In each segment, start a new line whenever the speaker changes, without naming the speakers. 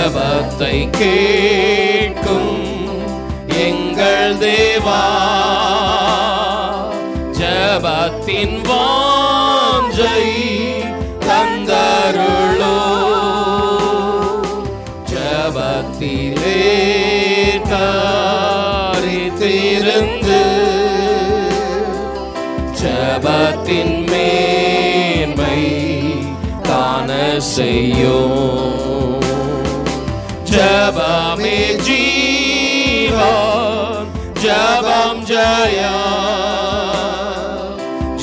ஜெபத்தை கேட்கும் எங்கள் தேவா, ஜெபத்தின் வாஞ்சை தந்தருளோ, ஜெபத்திலே தரித்திருந்து ஜெபத்தின் மேன்மை காண செய்யும். ஜெபமே ஜீவன், ஜெபம் ஜெயம்,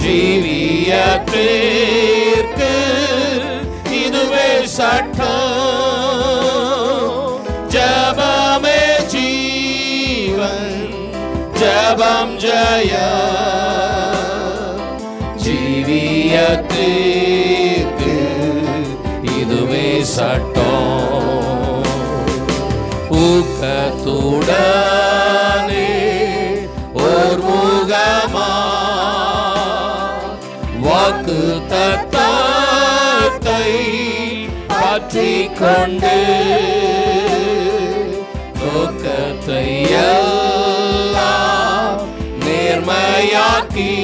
ஜீவியத்திற்கு இதுவே சட்டம். ஜெபமே ஜீவன், ஜெபம் ஜெயம், ஜீவியத்திற்கு இதுவே சட்டம். ஊக்கத்துடனே ஓர் முகமா வாக்கு தத்தத்தை பற்றிக் கொண்டு நோக்கத்தை எல்லாம் நேர்மையாக்கி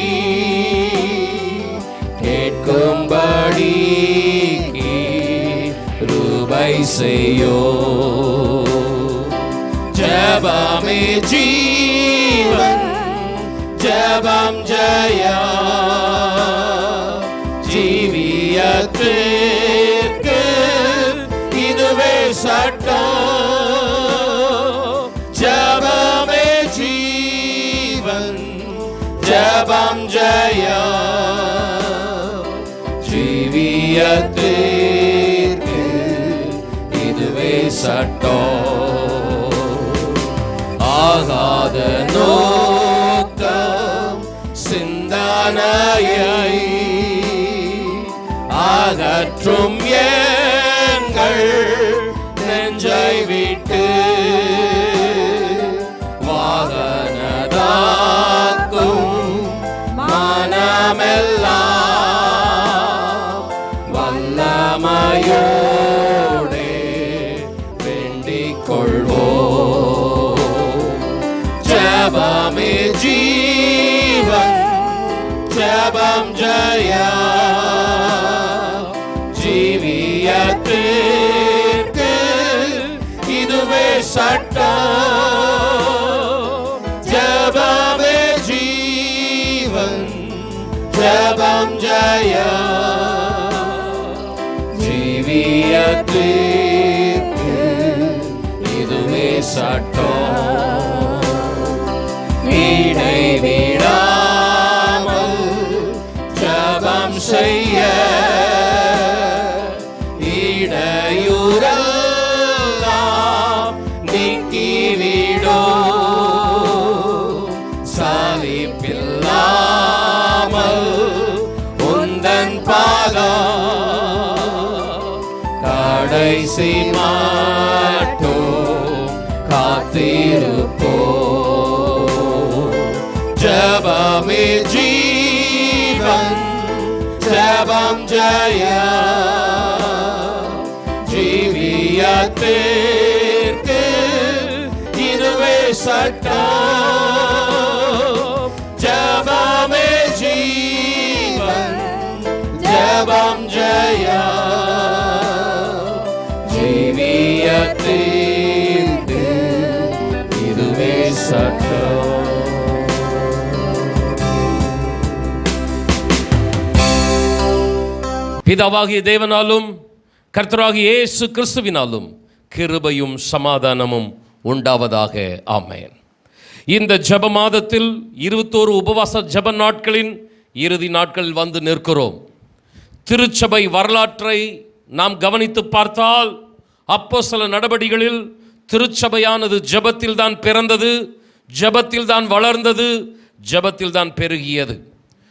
கேட்கும்படி கிருபை செய்யோ. ஜெபமே ஜீவன், ஜெபம் ஜெயம், ஜீவியத்திற்கு இதுவே சட்டம். ஜெபமே ஜீவன், ஜெபம் ஜெயம், ஜீவியத்திற்கு இதுவே சட்டம். ஆகாத நோக்கம் சிந்தனையை அகற்றும் எங்கள் நெஞ்சை விட்டு வாகனதாக்கும் மனமெல்லாம் வல்லமையோடே வேண்டிக் கொள்வோம். ஜெபமே ஜீவன், ஜெபம் ஜெயம், ஜீவியத்திற்கு இதுவே சட்டம். ஜெபமே ஜீவன், ஜெபம் ஜெயம், ஜீவியத்திற்கு இதுவே சட்டம். இடைவிடாமல் ஜெபம் செய்ய இடையூறெல்லாம் நீக்கிவிடோ. சலிப்பில்லாமல் உந்தன் பாதம் கடைசி மட்டும் காத்திருப்போ. ஜெபமே ஜீவன், ஜெபம் ஜெயம், ஜீவியத்திற்கு இதுவே சட்டம். ஜெபமே ஜீவன், ஜெபம் ஜெயம், ஜீவியத்திற்கு இதுவே சட்டம். பிதாவாகிய தேவனாலும் கர்த்தராகிய இயேசு கிறிஸ்துவினாலும் கிருபையும் சமாதானமும் உண்டாவதாக. ஆமென். இந்த ஜெப மாதத்தில் 21 உபவாச ஜெப நாட்களின் இறுதி நாட்களில் வந்து நிற்கிறோம். திருச்சபை வரலாற்றை நாம் கவனித்து பார்த்தால் அப்போஸ்தல நடபடிகளில் திருச்சபையானது ஜெபத்தில் தான் பிறந்தது, ஜெபத்தில் தான் வளர்ந்தது, ஜெபத்தில் தான் பெருகியது.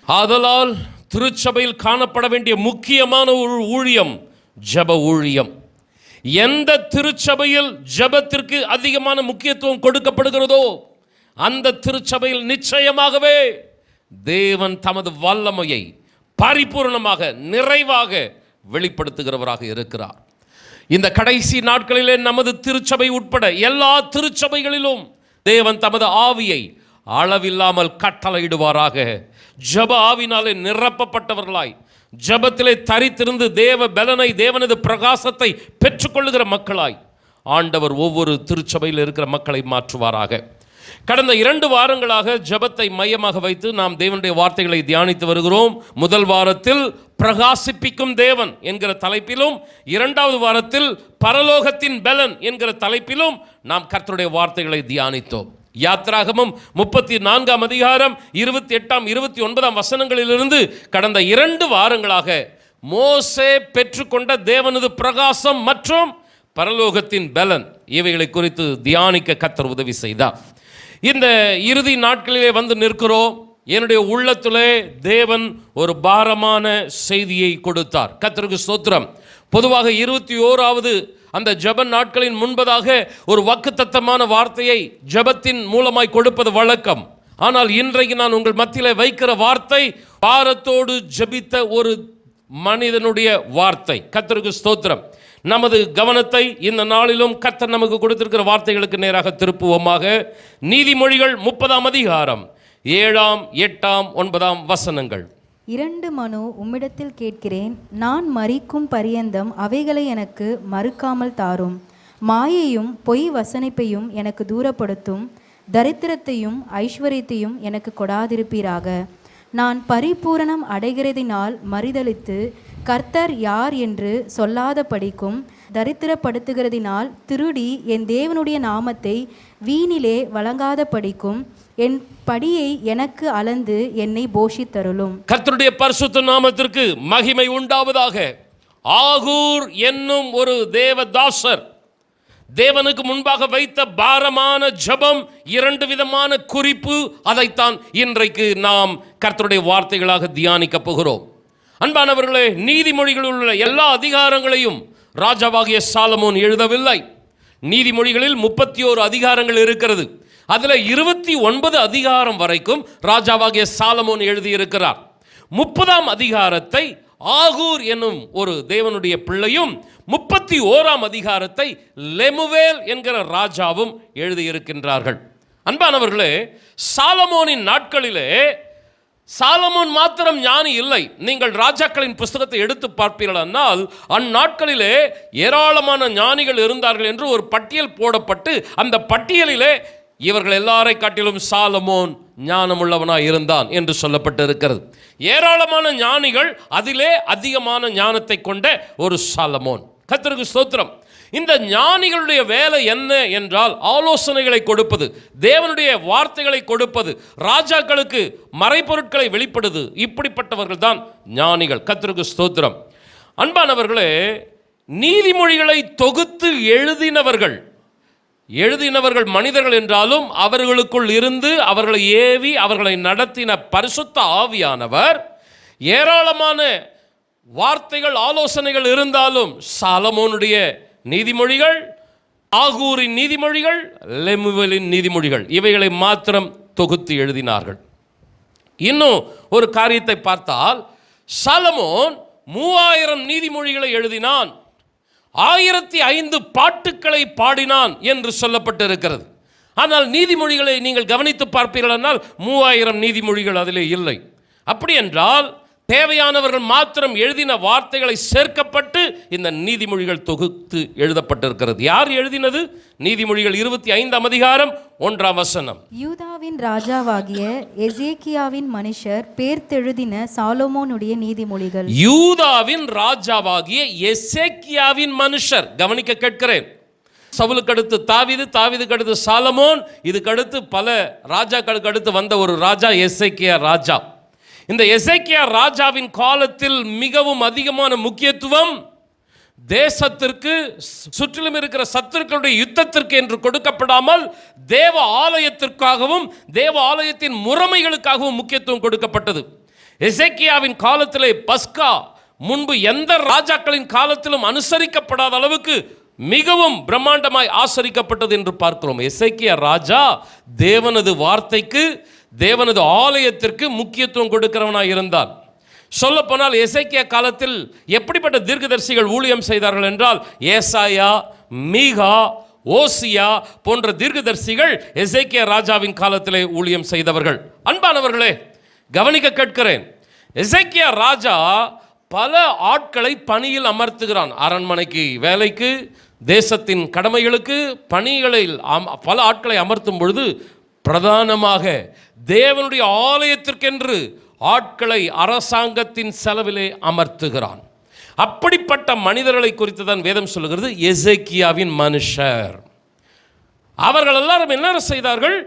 ஆதலால் திருச்சபையில் காணப்பட வேண்டிய முக்கியமான ஒரு ஊழியம் ஜெப ஊழியம். எந்த திருச்சபையில் ஜெபத்திற்கு அதிகமான முக்கியத்துவம் கொடுக்கப்படுகிறதோ அந்த திருச்சபையில் நிச்சயமாகவே தேவன் தமது வல்லமையை பரிபூர்ணமாக நிறைவாக வெளிப்படுத்துகிறவராக இருக்கிறார். இந்த கடைசி நாட்களிலே நமது திருச்சபை உட்பட எல்லா திருச்சபைகளிலும் தேவன் தமது ஆவியை அளவில்லாமல் கட்டளையிடுவாராக. ஜப ஆவினாலே நிரப்பப்பட்டவர்களாய், ஜபத்திலே தரித்திருந்து தேவ பலனை, தேவனது பிரகாசத்தை பெற்றுக்கொள்ளுகிற மக்களாய் ஆண்டவர் ஒவ்வொரு திருச்சபையில் இருக்கிற மக்களை மாற்றுவாராக. கடந்த 2 வாரங்களாக ஜபத்தை மையமாக வைத்து நாம் தேவனுடைய வார்த்தைகளை தியானித்து வருகிறோம். முதல் வாரத்தில் பிரகாசிப்பிக்கும் தேவன் என்கிற தலைப்பிலும், 2வது வாரத்தில் பரலோகத்தின் பலன் என்கிற தலைப்பிலும் நாம் கர்த்தருடைய வார்த்தைகளை தியானித்தோம். யாத்ராகமம் 34ஆம் அதிகாரம் 28ஆம் 29ஆம் வசனங்களிலிருந்து கடந்த 2 வாரங்களாக மோசே பெற்றுக்கொண்ட தேவனது பிரகாசம் மற்றும் பரலோகத்தின் பலன் இவைகளை குறித்து தியானிக்க கர்த்தர் உதவி செய்தார். இந்த இறுதி நாட்களிலே வந்து நிற்கிறோம். என்னுடைய உள்ளத்திலே தேவன் ஒரு பாரமான செய்தியை கொடுத்தார். கர்த்தருக்கு ஸ்தோத்திரம். பொதுவாக 21வது அந்த ஜெப நாட்களின் முன்பதாக ஒரு வாக்குத்தத்தமான வார்த்தையை ஜெபத்தின் மூலமாய் கொடுப்பது வழக்கம். ஆனால் இன்றைக்கு நான் உங்கள் மத்தியிலே வைக்கிற வார்த்தை பாரத்தோடு ஜெபித்த ஒரு மனிதனுடைய வார்த்தை. கர்த்தருக்கு ஸ்தோத்திரம். நமது கவனத்தை இந்த நாளிலும் கர்த்தர் நமக்கு கொடுத்திருக்கிற வார்த்தைகளுக்கு நேராக திருப்புவோமாக. நீதிமொழிகள் 30ஆம் அதிகாரம் 7ஆம் 8ஆம் 9ஆம் வசனங்கள்.
2 மனு உம்மிடத்தில் கேட்கிறேன், நான் மரிக்கும் பரியந்தம் அவைகளை எனக்கு மறுக்காமல் தாரும். மாயையும் பொய் வசனிப்பையும் எனக்கு தூரப்படுத்தும். தரித்திரத்தையும் ஐஸ்வர்யத்தையும் எனக்கு கொடாதிருப்பீராக. நான் பரிபூரணம் அடைகிறதினால் மறுதலித்து கர்த்தர் யார் என்று சொல்லாத படிக்கும். தரித்திரப்படுத்துகிறதினால் திருடி என் தேவனுடைய நாமத்தை வீணிலே வழங்காத படிக்கும். என் படியை எனக்கு அளந்து என்னை போஷித்தருளும்.
கர்த்தருடைய பரிசுத்த நாமத்திற்கு மகிமை உண்டாவதாக. ஆகூர் என்னும் ஒரு தேவதாசர் தேவனுக்கு முன்பாக வைத்த பாரமான ஜெபம், 2 விதமான குறிப்பு, அதைத்தான் இன்றைக்கு நாம் கர்த்தருடைய வார்த்தைகளாக தியானிக்க போகிறோம். அன்பானவர்களே, நீதிமொழிகளில் உள்ள எல்லா அதிகாரங்களையும் ராஜாவாகிய சாலமோன் எழுதவில்லை. நீதிமொழிகளில் 31 அதிகாரங்கள் இருக்கிறது. அதில் 29 அதிகாரம் வரைக்கும் ராஜாவாகிய சாலமோன் எழுதியிருக்கிறார். 30ஆம் அதிகாரத்தை ஆகூர் என்னும் ஒரு தேவனுடைய பிள்ளையும், 31ஆம் அதிகாரத்தை லெமுவேல் என்கிற ராஜாவும் எழுதியிருக்கின்றார்கள். அன்பானவர்களே, சாலமோனின் நாட்களிலே சாலமோன் மாத்திரம் ஞானி இல்லை. நீங்கள் ராஜாக்களின் புஸ்தகத்தை எடுத்து பார்ப்பீர்களானால் அந்நாட்களிலே ஏராளமான ஞானிகள் இருந்தார்கள் என்று ஒரு பட்டியல் போடப்பட்டு அந்த பட்டியலிலே இவர்கள் எல்லாரை காட்டிலும் சாலமோன் ஞானமுள்ளவனாய் இருந்தான் என்று சொல்லப்பட்டிருக்கிறது. ஏராளமான ஞானிகள், அதிலே அதிகமான ஞானத்தை கொண்ட ஒரு சாலமோன். கர்த்தருக்கு ஸ்தோத்திரம். இந்த ஞானிகளுடைய வேலை என்ன என்றால் ஆலோசனைகளை கொடுப்பது, தேவனுடைய வார்த்தைகளை கொடுப்பது, ராஜாக்களுக்கு மறைபொருட்களை வெளிப்படுது. இப்படிப்பட்டவர்கள் தான் ஞானிகள். கர்த்தருக்கு ஸ்தோத்திரம். அன்பானவர்களே, நீதிமொழிகளை தொகுத்து எழுதினவர்கள் மனிதர்கள் என்றாலும் அவர்களுக்குள் இருந்து அவர்களை ஏவி அவர்களை நடத்தின பரிசுத்த ஆவியானவர். ஏராளமான வார்த்தைகள், ஆலோசனைகள் இருந்தாலும் சாலமோனுடைய நீதிமொழிகள், ஆகூரின் நீதிமொழிகள், லெமுவேலின் நீதிமொழிகள், இவைகளை மாத்திரம் தொகுத்து எழுதினார்கள். இன்னும் ஒரு காரியத்தை பார்த்தால், சாலமோன் 3000 நீதிமொழிகளை எழுதினான், 1005 பாட்டுக்களை பாடினான் என்று சொல்லப்பட்டிருக்கிறது. ஆனால் நீதிமொழிகளை நீங்கள் கவனித்து பார்ப்பீர்களானால் 3000 நீதிமொழிகள் அதிலே இல்லை. அப்படி என்றால் தேவையானவர்கள் மாத்திரம் எழுதின வார்த்தைகளை சேர்க்கப்பட்டு இந்த நீதிமொழிகள் தொகுத்து எழுதப்பட்டிருக்கிறது. யார் எழுதினது? நீதிமொழிகள் 25ஆம் அதிகாரம் 1ஆம் வசனம்.
யூதாவின் ராஜாவாகிய எசேக்கியாவின் மனுஷர் பேர்த்தெழுதின சாலமோனுடைய நீதிமொழிகள்.
யூதாவின் ராஜாவாகிய எசேக்கியாவின் மனுஷர். கவனிக்க கேட்கிறேன். சவுலுக்கு அடுத்து தாவீது, தாவீதுக்கு அடுத்து சாலமோன், இதுக்கு அடுத்து பல ராஜாக்களுக்கு அடுத்து வந்த ஒரு ராஜா எசேக்கியா ராஜா. இந்த எசேக்கியா ராஜாவின் காலத்தில் மிகவும் அதிகமான முக்கியத்துவம் தேசத்திற்கு, சுற்றிலும் இருக்கிற சத்துருக்களுடைய யுத்தத்திற்கு என்று கொடுக்கப்படாமல் தேவ ஆலயத்திற்காகவும் தேவ ஆலயத்தின் முறைமைகளுக்காகவும் முக்கியத்துவம் கொடுக்கப்பட்டது. எசேக்கியாவின் காலத்திலே பஸ்கா முன்பு எந்த ராஜாக்களின் காலத்திலும் அனுசரிக்கப்படாத அளவுக்கு மிகவும் பிரம்மாண்டமாய் ஆசரிக்கப்பட்டது என்று பார்க்கிறோம். எசேக்கியா ராஜா தேவனது வார்த்தைக்கு, தேவனது ஆலயத்திற்கு முக்கியத்துவம் கொடுக்கிறவனாய் இருந்தான். சொல்லப்போனால் எசேக்கியா காலத்தில் எப்படிப்பட்ட தீர்க்கதரிசிகள் ஊழியம் செய்தார்கள் என்றால், ஏசாயா, மீகா, ஓசியா போன்ற தீர்க்கதரிசிகள் எசேக்கியா ராஜாவின் காலத்திலே ஊழியம் செய்தவர்கள். அன்பானவர்களே, கவனிக்க கேட்கிறேன். எசேக்கியா ராஜா பல ஆட்களை பணியில் அமர்த்துகிறான். அரண்மனைக்கு வேலைக்கு, தேசத்தின் கடமைகளுக்கு, பணிகளில் பல ஆட்களை அமர்த்தும் பொழுது பிரதானமாக தேவனுடைய ஆலயத்திற்கென்று ஆட்களை அரசாங்கத்தின் செலவிலே அமர்த்துகிறான். அப்படிப்பட்ட மனிதர்களை குறித்து தான் வேதம் சொல்லுகிறது. எசேக்கியாவின் மனுஷர் அவர்கள் எல்லாரும் என்ன செய்தார்கள்?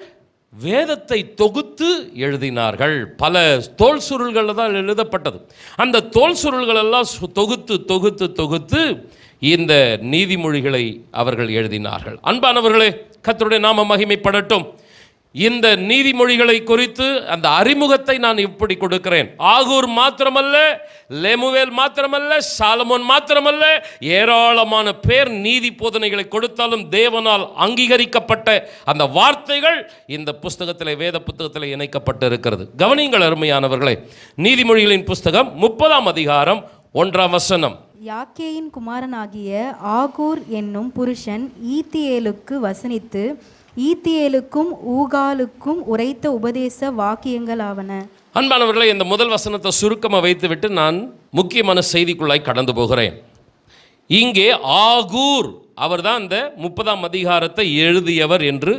வேதத்தை தொகுத்து எழுதினார்கள். பல தோல் சுருள்கள் தான் எழுதப்பட்டது. அந்த தோல் சுருள்கள் எல்லாம் தொகுத்து தொகுத்து தொகுத்து இந்த நீதிமொழிகளை அவர்கள் எழுதினார்கள். அன்பானவர்களே, கர்த்தருடைய நாம மகிமைப்படட்டும். இந்த நீதிமொழிகளை குறித்து அந்த அறிமுகத்தை நான் இப்படி கொடுக்கிறேன். ஆகூர் மாத்திரமல்ல, லெமுவேல் மாத்திரமல்ல, சாலமோன் மாத்திரமல்ல, ஏராளமான பேர் நீதி போதனைகளை கொடுத்தாலும் தேவனால் அங்கீகரிக்கப்பட்ட அந்த வார்த்தைகள் இந்த புஸ்தகத்தில், வேத புத்தகத்தில் இணைக்கப்பட்டு இருக்கிறது. கவனியுங்கள் அருமையானவர்களே. நீதிமொழிகளின் புஸ்தகம் 30ஆம் அதிகாரம் 1ஆம் வசனம்.
யாக்கேயின் குமாரனாகிய ஆகூர் என்னும் புருஷன் ஈத்தியேலுக்கு வசனித்து ஈத்தியேலுக்கும் ஊகாலுக்கும் உரைத்த உபதேச வாக்கியங்களாவன.
அன்பானவர்களை, இந்த முதல் வசனத்தை சுருக்கமாக வைத்துவிட்டு நான் முக்கியமான செய்திக்குள்ளாய் கடந்து போகிறேன். இங்கே ஆகூர் அவர்தான் இந்த 30ஆம் அதிகாரத்தை எழுதியவர் என்று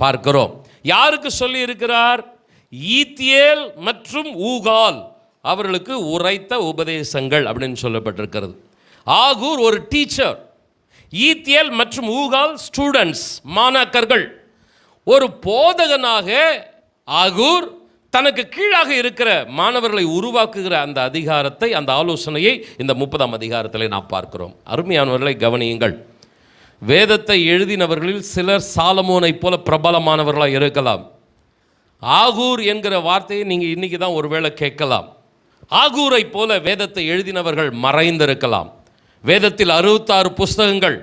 பார்க்கிறோம். யாருக்கு சொல்லி இருக்கிறார்? ஈத்தியேல் மற்றும் ஊகால் அவர்களுக்கு உரைத்த உபதேசங்கள் அப்படின்னு சொல்லப்பட்டிருக்கிறது. ஆகூர் ஒரு டீச்சர், ஈத்தியேல் மற்றும் ஊகால் ஸ்டூடெண்ட்ஸ், மாணாக்கர்கள். ஒரு போதகனாக ஆகூர் தனக்கு கீழாக இருக்கிற மாணவர்களை உருவாக்குகிற அந்த அதிகாரத்தை, அந்த ஆலோசனையை இந்த 30ஆம் அதிகாரத்தில் நாம் பார்க்கிறோம். அருமையானவர்களை கவனியுங்கள். வேதத்தை எழுதினவர்களில் சிலர் சாலமோனை போல பிரபலமானவர்களாக இருக்கலாம். ஆகூர் என்கிற வார்த்தையை நீங்கள் இன்னைக்கு தான் ஒருவேளை கேட்கலாம். ஆகூரை போல வேதத்தை எழுதினவர்கள் மறைந்திருக்கலாம். வேதத்தில் 66 புஸ்தகங்கள்,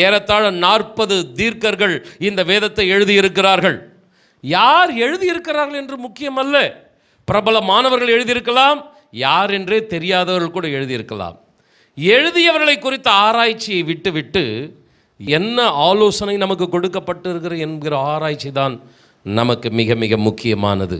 ஏறத்தாழ 40 தீர்க்கர்கள் இந்த வேதத்தை எழுதியிருக்கிறார்கள். யார் எழுதியிருக்கிறார்கள் என்று முக்கியமல்ல. பிரபலமானவர்கள் எழுதியிருக்கலாம், யார் என்றே தெரியாதவர்கள் கூட எழுதியிருக்கலாம். எழுதியவர்களை குறித்த ஆராய்ச்சியை விட்டுவிட்டு என்ன ஆலோசனை நமக்கு கொடுக்கப்பட்டிருக்கிற என்கிற ஆராய்ச்சி தான் நமக்கு மிக மிக முக்கியமானது,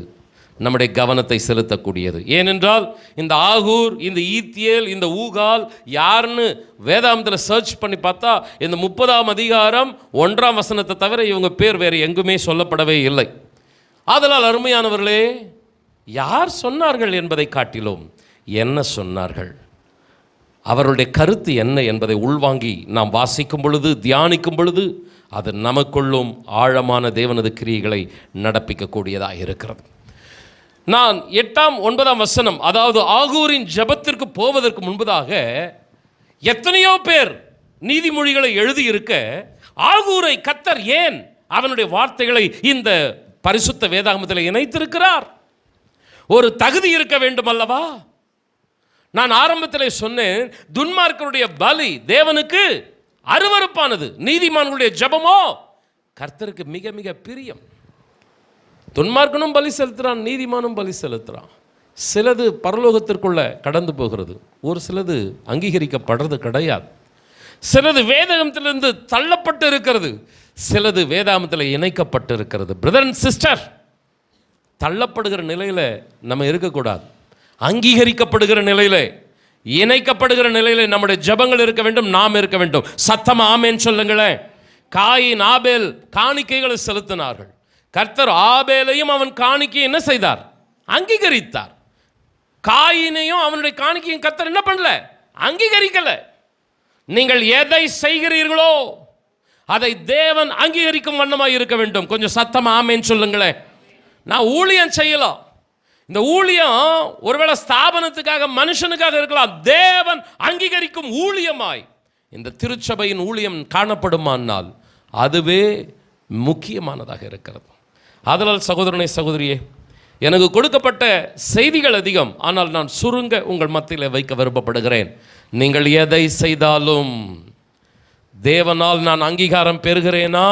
நம்முடைய கவனத்தை செலுத்தக்கூடியது. ஏனென்றால் இந்த ஆகூர், இந்த ஈத்தியேல், இந்த ஊகால் யாருன்னு வேதாந்தத்தில் சர்ச் பண்ணி பார்த்தா இந்த 30ஆம் அதிகாரம் 1ஆம் வசனத்தை தவிர இவங்க பேர் வேறு எங்குமே சொல்லப்படவே இல்லை. ஆதலால் அருமையானவர்களே, யார் சொன்னார்கள் என்பதை காட்டிலும் என்ன சொன்னார்கள், அவர்களுடைய கருத்து என்ன என்பதை உள்வாங்கி நாம் வாசிக்கும் பொழுது, தியானிக்கும் பொழுது அது நமக்குள்ளும் ஆழமான தேவனது கிரியைகளை நடப்பிக்கக்கூடியதாக இருக்கிறது. நான் 8ஆம் 9ஆம் வசனம், அதாவது ஆகூரின் ஜெபத்திற்கு போவதற்கு முன்பதாக எத்தனையோ பேர் நீதிமொழிகளை எழுதியிருக்க, ஆகூரை கர்த்தர் ஏன் அவனுடைய வார்த்தைகளை இந்த பரிசுத்த வேதாகமத்தில் இணைத்திருக்கிறார்? ஒரு தகுதி இருக்க வேண்டும் அல்லவா? நான் ஆரம்பத்தில் சொன்னேன், துன்மார்க்கருடைய பலி தேவனுக்கு அருவருப்பானது, நீதிமான்களுடைய ஜெபமோ கர்த்தருக்கு மிக மிக பிரியம். துன்மார்க்கனும் பலி செலுத்துகிறான், நீதிமானும் பலி செலுத்துகிறான். சிலது பரலோகத்திற்குள்ள கடந்து போகிறது, ஒரு சிலது அங்கீகரிக்கப்படுறது கிடையாது. சிலது வேதாகமத்திலிருந்து தள்ளப்பட்டு இருக்கிறது, சிலது வேதாகமத்தில் இணைக்கப்பட்டு இருக்கிறது. பிரதர் அண்ட் சிஸ்டர், தள்ளப்படுகிற நிலையில் நம்ம இருக்கக்கூடாது. அங்கீகரிக்கப்படுகிற நிலையில், இணைக்கப்படுகிற நிலையில் நம்முடைய ஜெபங்கள் இருக்க வேண்டும், நாம் இருக்க வேண்டும். சத்தமா ஆமென் சொல்லுங்களேன். காயின், ஆபேல் காணிக்கைகளை செலுத்தினார்கள். கர்த்தர் ஆபேலையும் அவன் காணிக்கையை என்ன செய்தார்? அங்கீகரித்தார். காயினையும் அவனுடைய காணிக்கையும் கர்த்தர் என்ன பண்ணல? அங்கீகரிக்கல. நீங்கள் எதை செய்கிறீர்களோ அதை தேவன் அங்கீகரிக்கும் வண்ணமாக இருக்க வேண்டும். கொஞ்சம் சத்தமா ஆமென் சொல்லுங்களேன். நான் ஊழியம் செய்யலாம், இந்த ஊழியம் ஒருவேளை ஸ்தாபனத்துக்காக, மனுஷனுக்காக இருக்கலாம். தேவன் அங்கீகரிக்கும் ஊழியமாய் இந்த திருச்சபையின் ஊழியம் காணப்படுமானால் அதுவே முக்கியமானதாக இருக்கிறது. அதனால் சகோதரனே, சகோதரியே, எனக்கு கொடுக்கப்பட்ட செய்திகள் அதிகம், ஆனால் நான் சுருங்க உங்கள் மத்தியில் வைக்க விருப்பப்படுகிறேன். நீங்கள் எதை செய்தாலும் தேவனால் நான் அங்கீகாரம் பெறுகிறேனா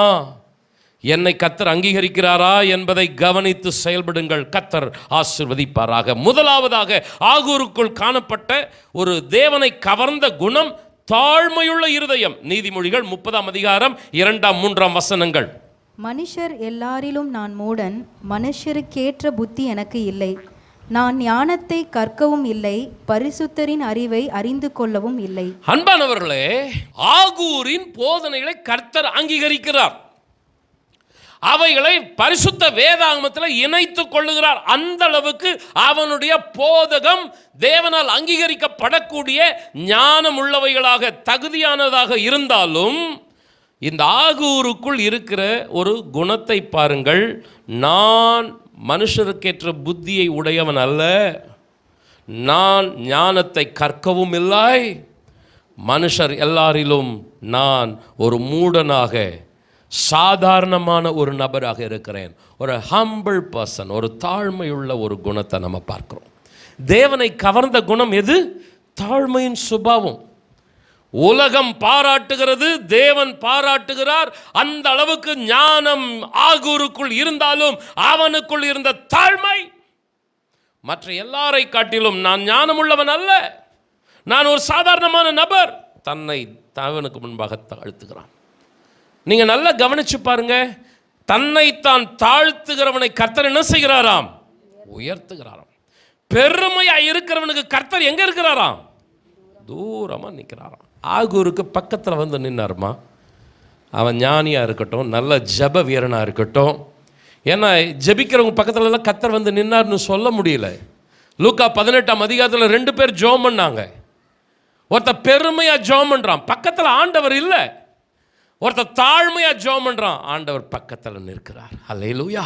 என்னை கர்த்தர் அங்கீகரிக்கிறாரா என்பதை கவனித்து செயல்படுங்கள். கர்த்தர் ஆசீர்வதிப்பாராக. முதலாவதாக ஆகூருக்குள் காணப்பட்ட ஒரு தேவனை கவர்ந்த குணம் தாழ்மையுள்ள இருதயம். நீதிமொழிகள் 30ஆம் அதிகாரம் 2, 3 வசனங்கள்.
மனுஷர் எல்லாரிலும் நான் மூடன், மனுஷருக்கேற்ற புத்தி எனக்கு இல்லை. நான் ஞானத்தை கற்கவும் இல்லை, பரிசுத்தரின் அறிவை அறிந்து கொள்ளவும் இல்லை.
அன்பானவர்களே, ஆகூரின் போதனைகளை கர்த்தர் அங்கீகரிக்கிறார். அவைகளை பரிசுத்த வேதாகமத்தில் இணைத்துக் கொள்ளுகிறார். அந்த அளவுக்கு அவனுடைய போதகம் தேவனால் அங்கீகரிக்கப்படக்கூடிய ஞானம் உள்ளவைகளாக தகுதியானதாக இருந்தாலும், இந்த ஆகூருக்குள் இருக்கிற ஒரு குணத்தை பாருங்கள். நான் மனுஷருக்கேற்ற புத்தியை உடையவன் அல்ல, நான் ஞானத்தை கற்கவும் இல்லை, மனுஷர் எல்லாரிலும் நான் ஒரு மூடனாக சாதாரணமான ஒரு நபராக இருக்கிறேன். ஒரு ஹம்பிள் பர்சன், ஒரு தாழ்மையுள்ள ஒரு குணத்தை நம்ம பார்க்கிறோம். தேவனை கவர்ந்த குணம் எது? தாழ்மையின் சுபாவம். உலகம் பாராட்டுகிறது, தேவன் பாராட்டுகிறார். அந்த அளவுக்கு ஞானம் ஆகூருக்குள் இருந்தாலும் அவனுக்குள் இருந்த தாழ்மை மற்ற எல்லாரை காட்டிலும் நான் ஞானம் உள்ளவன் அல்ல, நான் ஒரு சாதாரணமான நபர், தன்னை தேவனுக்கு முன்பாக தாழ்த்துகிறான். நீங்கள் நல்லா கவனிச்சு பாருங்க. தன்னைத்தான் தாழ்த்துகிறவனை கர்த்தர் என்ன செய்கிறாராம்? உயர்த்துகிறாராம். பெருமையா இருக்கிறவனுக்கு கர்த்தர் எங்க இருக்கிறாராம்? தூரமா நிற்கிறாராம். ஆகூருக்கு பக்கத்தில் வந்து நின்னாருமா. அவன் ஞானியா இருக்கட்டும், நல்ல ஜப வீரனா இருக்கட்டும். ஏன்னா ஜபிக்கிறவங்க பக்கத்துல எல்லாம் கர்த்தர் வந்து நின்னார்னு சொல்ல முடியல. லூக்கா 18ஆம் அதிகாரத்தில் 2 பேர் ஜெபம் பண்ணாங்க. ஒருத்தர் பெருமையா ஜெபம் பண்றான், பக்கத்தில் ஆண்டவர் இல்லை. ஒருத்தர் தாழ்மையா ஜெபம் பண்றான், ஆண்டவர் பக்கத்தில் நிற்கிறார். அல்லேலூயா.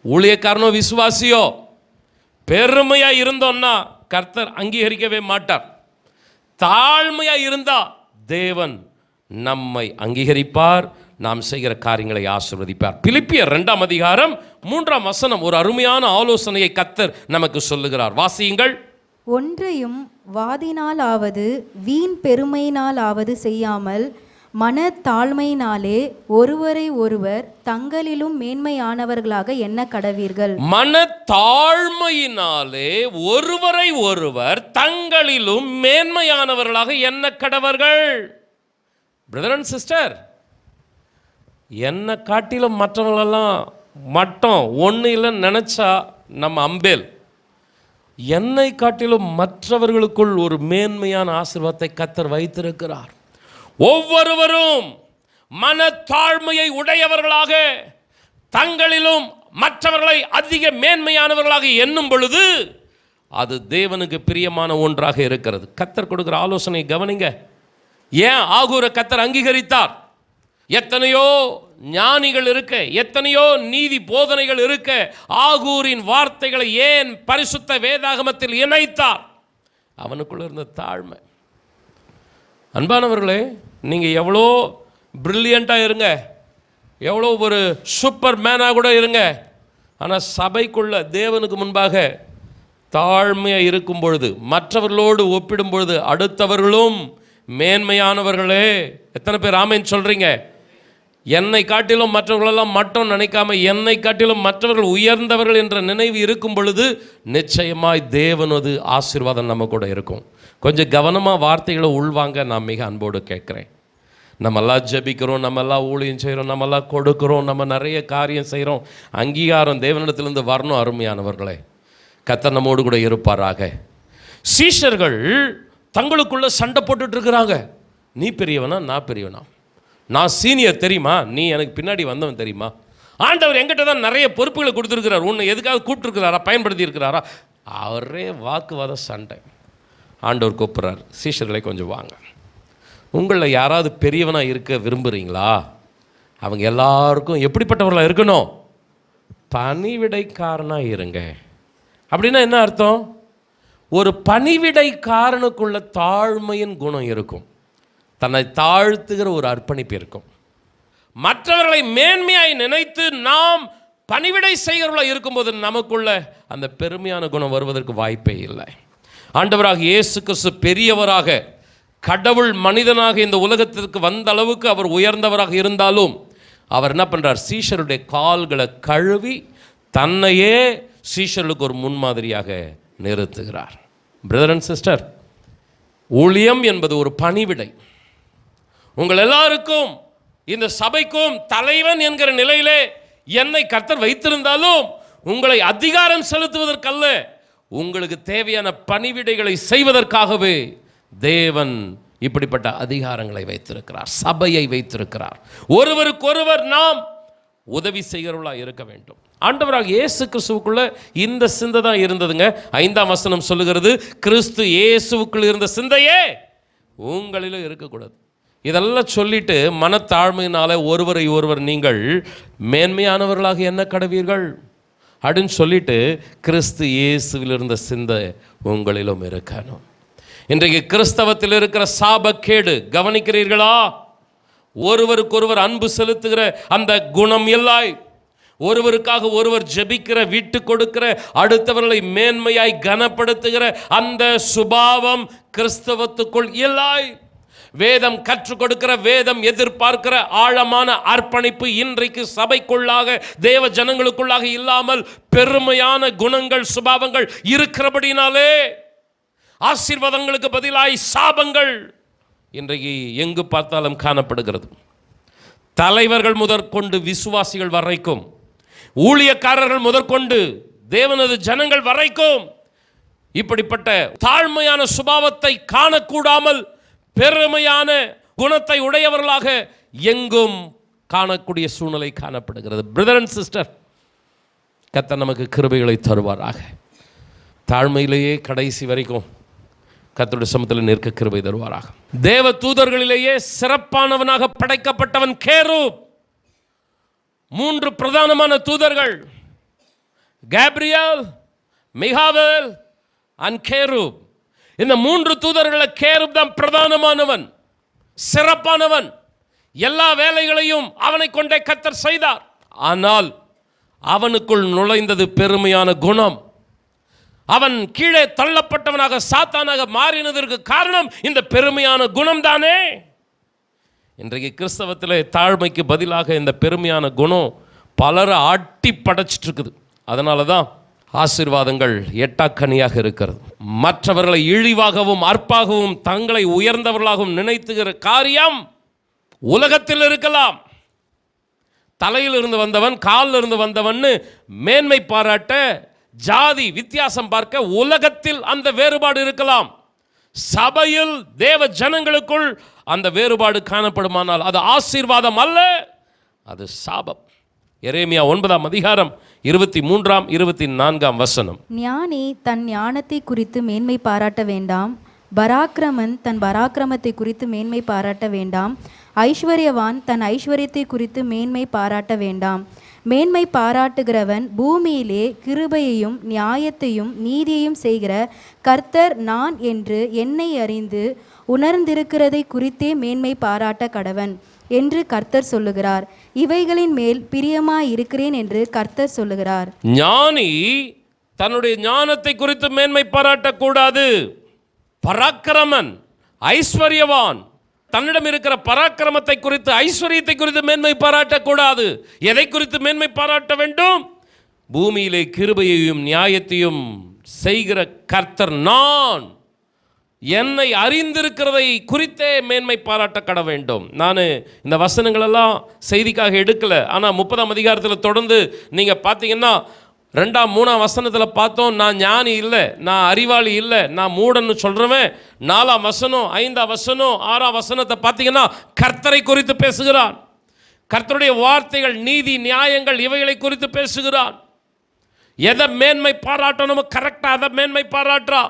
ஊழியக்காரனோ விசுவாசியோ பெருமையா இருந்தோம்னா கர்த்தர் அங்கீகரிக்கவே மாட்டார். தாழ்மையா இருந்தா தேவன் நம்மை அங்கீகரிப்பார், நாம் செய்கிற காரியங்களை ஆசீர்வதிப்பார். பிலிப்பியர் 2ஆம் அதிகாரம் 3ஆம் வசனம் ஒரு அருமையான ஆலோசனையை கர்த்தர் நமக்கு சொல்லுகிறார். வாசியுங்கள்.
ஒன்றையும் வாதினாலாவது வீண் பெருமையினாலாவது செய்யாமல் மன தாழ்மையினாலே ஒருவரை ஒருவர் தங்களிலும் மேன்மையானவர்களாக எண்ண கடவீர்கள்.
மன தாழ்மையினாலே ஒருவரை ஒருவர் தங்களிலும் மேன்மையானவர்களாக எண்ண கடவர்கள். பிரதர் அண்ட் சிஸ்டர், என்னை காட்டிலும் மற்றவங்களெல்லாம் மட்டம் ஒன்று இல்லைன்னு நினச்சா நம்ம அம்பேல். என்னை காட்டிலும் மற்றவர்களுக்குள் ஒரு மேன்மையான ஆசீர்வாதத்தை கர்த்தர் வைத்திருக்கிறார். ஒவ்வொருவரும் மனத்தாழ்மையை உடையவர்களாக தங்களிலும் மற்றவர்களை அதிக மேன்மையானவர்களாக எண்ணும் பொழுது அது தேவனுக்கு பிரியமான ஒன்றாக இருக்கிறது. கர்த்தர் கொடுக்கிற ஆலோசனை கவனிங்க. ஏன் ஆகூரை கர்த்தர் அங்கீகரித்தார்? எத்தனையோ ஞானிகள் இருக்க, எத்தனையோ நீதி போதனைகள் இருக்க, ஆகூரின் வார்த்தைகளை ஏன் பரிசுத்த வேதாகமத்தில் இணைத்தார்? அவனுக்குள்ள இருந்த தாழ்மை. அன்பானவர்களே, நீங்கள் எவ்வளோ பிரில்லியண்ட்டாக இருங்க, எவ்வளோ ஒரு சூப்பர் மேனாக கூட இருங்க, ஆனால் சபைக்குள்ள தேவனுக்கு முன்பாக தாழ்மையாக இருக்கும் பொழுது, மற்றவர்களோடு ஒப்பிடும் பொழுது அடுத்தவர்களும் மேன்மையானவர்களே. எத்தனை பேர் ஆமென் சொல்கிறீங்க? என்னை காட்டிலும் மற்றவர்களெல்லாம் மட்டும் நினைக்காம என்னை காட்டிலும் மற்றவர்கள் உயர்ந்தவர்கள் என்ற நினைவு இருக்கும் பொழுது நிச்சயமாய் தேவனது ஆசீர்வாதம் நம்ம கூட இருக்கும். கொஞ்சம் கவனமாக வார்த்தைகளை உள்வாங்க நான் மிக அன்போடு கேட்குறேன். நம்மெல்லாம் ஜெபிக்கிறோம், நம்மெல்லாம் ஊழியம் செய்கிறோம், நம்மெல்லாம் கொடுக்குறோம், நம்ம நிறைய காரியம் செய்கிறோம். அங்கீகாரம் தேவனிடத்திலிருந்து வரணும். அருமையானவர்களே, கர்த்தர் நம்மோடு கூட இருப்பாராக. சீஷர்கள் தங்களுக்குள்ள சண்டை போட்டுட்டு இருக்கிறாங்க. நீ பெரியவனா, நான் பெரியவனா, நான் சீனியர் தெரியுமா, நீ எனக்கு பின்னாடி வந்தவன் தெரியுமா, ஆண்டவர் எங்கிட்ட தான் நிறைய பொறுப்புகளை கொடுத்துருக்கிறார், உன்னை எதுக்காக கூப்பிட்டுருக்கிறாரா, பயன்படுத்தி இருக்கிறாரா? அவரே வாக்குவாத சண்டை. ஆண்டவர் கூப்பிட்றார், சீஷர்களை கொஞ்சம் வாங்க, உங்களில் யாராவது பெரியவனாக இருக்க விரும்புகிறீங்களா? அவங்க எல்லாருக்கும் எப்படிப்பட்டவர்களாக இருக்கணும்? பணிவிடைக்காரனாக இருங்க. அப்படின்னா என்ன அர்த்தம்? ஒரு பணிவிடைக்காரனுக்குள்ள தாழ்மையின் குணம் இருக்கும், தன்னை தாழ்த்துகிற ஒரு அர்ப்பணிப்பு இருக்கும். மற்றவர்களை மேன்மையாய் நினைத்து நாம் பணிவிடை செய்கிறவர்களாக இருக்கும்போது நமக்குள்ள அந்த பெருமையான குணம் வருவதற்கு வாய்ப்பே இல்லை. ஆண்டவராக இயேசு கிறிஸ்து பெரியவராக, கடவுள் மனிதனாக இந்த உலகத்திற்கு வந்த அளவுக்கு அவர் உயர்ந்தவராக இருந்தாலும் அவர் என்ன பண்ணுறார்? சீஷருடைய கால்களை கழுவி தன்னையே சீஷர்களுக்கு ஒரு முன்மாதிரியாக நிறுத்துகிறார். பிரதர் அண்ட் சிஸ்டர், ஊழியம் என்பது ஒரு பணிவிடை. உங்கள் எல்லாருக்கும், இந்த சபைக்கும் தலைவன் என்கிற நிலையிலே என்னை கர்த்தர் வைத்திருந்தாலும் உங்களை அதிகாரம் செலுத்துவதற்கல்ல, உங்களுக்கு தேவையான பணிவிடைகளை செய்வதற்காகவே தேவன் இப்படிப்பட்ட அதிகாரங்களை வைத்திருக்கிறார், சபையை வைத்திருக்கிறார். ஒருவருக்கொருவர் நாம் உதவி செய்கிறவர்களாக இருக்க வேண்டும். ஆண்டவராக இயேசு கிறிஸ்துவுக்குள்ள இந்த சிந்தை தான் இருந்ததுங்க. 5ஆம் வசனம் சொல்லுகிறது, கிறிஸ்து இயேசுவுக்குள் இருந்த சிந்தையே உங்களிலும் இருக்கக்கூடாது. இதெல்லாம் சொல்லிட்டு மனத்தாழ்மையினால ஒருவரை ஒருவர் நீங்கள் மேன்மையானவர்களாக என்ன கடவீர்கள் அப்படின்னு சொல்லிட்டு, கிறிஸ்து இயேசுவில் இருந்த சிந்தை உங்களிலும் இருக்கணும். இன்றைக்கு கிறிஸ்தவத்தில் இருக்கிற சாபக்கேடு கவனிக்கிறீர்களா? ஒருவருக்கொருவர் அன்பு செலுத்துகிற அந்த குணம் இல்லாய், ஒருவருக்காக ஒருவர் ஜெபிக்கிற, விட்டு கொடுக்கிற, அடுத்தவர்களை மேன்மையாய் கனப்படுத்துகிற அந்த சுபாவம் கிறிஸ்தவத்துக்குள் இல்லாய். வேதம் கற்றுக் கொடுக்கிற, வேதம் எதிர்பார்க்கிற ஆழமான அர்ப்பணிப்பு இன்றைக்கு சபைக்குள்ளாக, தேவ ஜனங்களுக்குள்ளாக இல்லாமல் பெருமையான குணங்கள், சுபாவங்கள் இருக்கிறபடினாலே ஆசீர்வாதங்களுக்கு பதிலாய் சாபங்கள் இன்றைக்கு எங்கு பார்த்தாலும் காணப்படுகிறது. தலைவர்கள் முதற்கொண்டு விசுவாசிகள் வரைக்கும், ஊழியக்காரர்கள் முதற்கொண்டு தேவனது ஜனங்கள் வரைக்கும் இப்படிப்பட்ட தாழ்மையான சுபாவத்தை காணக்கூடாமல் பெருமையான குணத்தை உடையவர்களாக எங்கும் காணக்கூடிய சூழ்நிலை காணப்படுகிறது. பிரதர் அண்ட் சிஸ்டர், கர்த்தர் நமக்கு கிருபைகளை தருவாராக. தாழ்மையிலேயே கடைசி வரைக்கும் கர்த்தருடைய சமூகத்தில் நிற்க கிருபை தருவாராக. தேவ தூதர்களிலேயே சிறப்பானவனாக படைக்கப்பட்டவன் கேரூப். 3 பிரதானமான தூதர்கள், கேப்ரியல், மிகாவேல் அண்ட் கேரூப். இந்த 3 தூதர்களில் கேரூப் தான் பிரதானமானவன், சிறப்பானவன். எல்லா வேலைகளையும் அவனை கொண்டே கர்த்தர் செய்தார். ஆனால் அவனுக்குள் நுழைந்தது பெருமையான குணம். அவன் கீழே தள்ளப்பட்டவனாக, சாத்தானாக மாறினதற்கு காரணம் இந்த பெருமையான குணம் தானே. இன்றைக்கு கிறிஸ்தவத்தில் தாழ்மைக்கு பதிலாக இந்த பெருமையான குணம் பலரை ஆட்டி படைச்சிட்டு இருக்குது. அதனால தான் ஆசீர்வாதங்கள் எட்டாக்கனியாக இருக்கிறது. மற்றவர்களை இழிவாகவும் அற்பாகவும் தங்களை உயர்ந்தவர்களாகவும் நினைத்துகிற காரியம் உலகத்தில் இருக்கலாம். தலையில் இருந்து வந்தவன், காலில் இருந்து வந்தவன் மேன்மை பாராட்ட, ஜாதி வித்தியாசம் பார்க்க உலகத்தில் அந்த வேறுபாடு இருக்கலாம். சபையில் தேவ ஜனங்களுக்குள் அந்த வேறுபாடு காணப்படுமானால் அது ஆசீர்வாதம் அல்ல, அது சாபம். எரேமியா 9ஆம் அதிகாரம் 23ஆம் 24ஆம் வசனம்.
ஞானி தன் ஞானத்தை குறித்து மேன்மை பாராட்ட வேண்டாம், பராக்கிரமன் தன் பராக்கிரமத்தை குறித்து மேன்மை பாராட்ட வேண்டாம், ஐஸ்வர்யவான் தன் ஐஸ்வர்யத்தை குறித்து மேன்மை பாராட்ட வேண்டாம். மேன்மை பாராட்டுகிறவன் பூமியிலே கிருபையையும் நியாயத்தையும் நீதியையும் செய்கிற கர்த்தர் நான் என்று என்னை அறிந்து உணர்ந்திருக்கிறதை குறித்தே மேன்மை பாராட்ட கடவன் என்று கர்த்தர் சொல்லுகிறார். இவைகளின் மேல் பிரியமாயிருக்கிறேன் என்று கர்த்தர் சொல்லுகிறார்.
ஞானி தன்னுடைய ஞானத்தை குறித்து மேன்மை பாராட்டக்கூடாது. பராக்கிரமன், ஐஸ்வர்யவான் தன்னிடம் இருக்கிற பராக்கிரமத்தை குறித்து, ஐஸ்வர்யத்தை குறித்து மேன்மை பாராட்டக்கூடாது. எதை குறித்து மேன்மை பாராட்ட வேண்டும்? பூமியிலே கிருபையையும் நியாயத்தையும் செய்கிற கர்த்தர் நான் என்னை அறிந்திருக்கிறதை குறித்தே மேன்மை பாராட்ட கட வேண்டும். நான் இந்த வசனங்களெல்லாம் செய்திக்காக எடுக்கலை. ஆனால் 30ஆம் அதிகாரத்தில் தொடர்ந்து நீங்கள் பார்த்தீங்கன்னா 2ஆம் 3ஆம் வசனத்தில் பார்த்தோம், நான் ஞானி இல்லை, நான் அறிவாளி இல்லை, நான் மூடன்னு சொல்கிறவன். 4ஆம் வசனம், 5ஆம் வசனம், 6ஆம் வசனத்தை பார்த்தீங்கன்னா கர்த்தரை குறித்து பேசுகிறான். கர்த்தருடைய வார்த்தைகள், நீதி, நியாயங்கள் இவைகளை குறித்து பேசுகிறான். எதை மேன்மை பாராட்டணுமோ கரெக்டாக அதை மேன்மை பாராட்டுறா.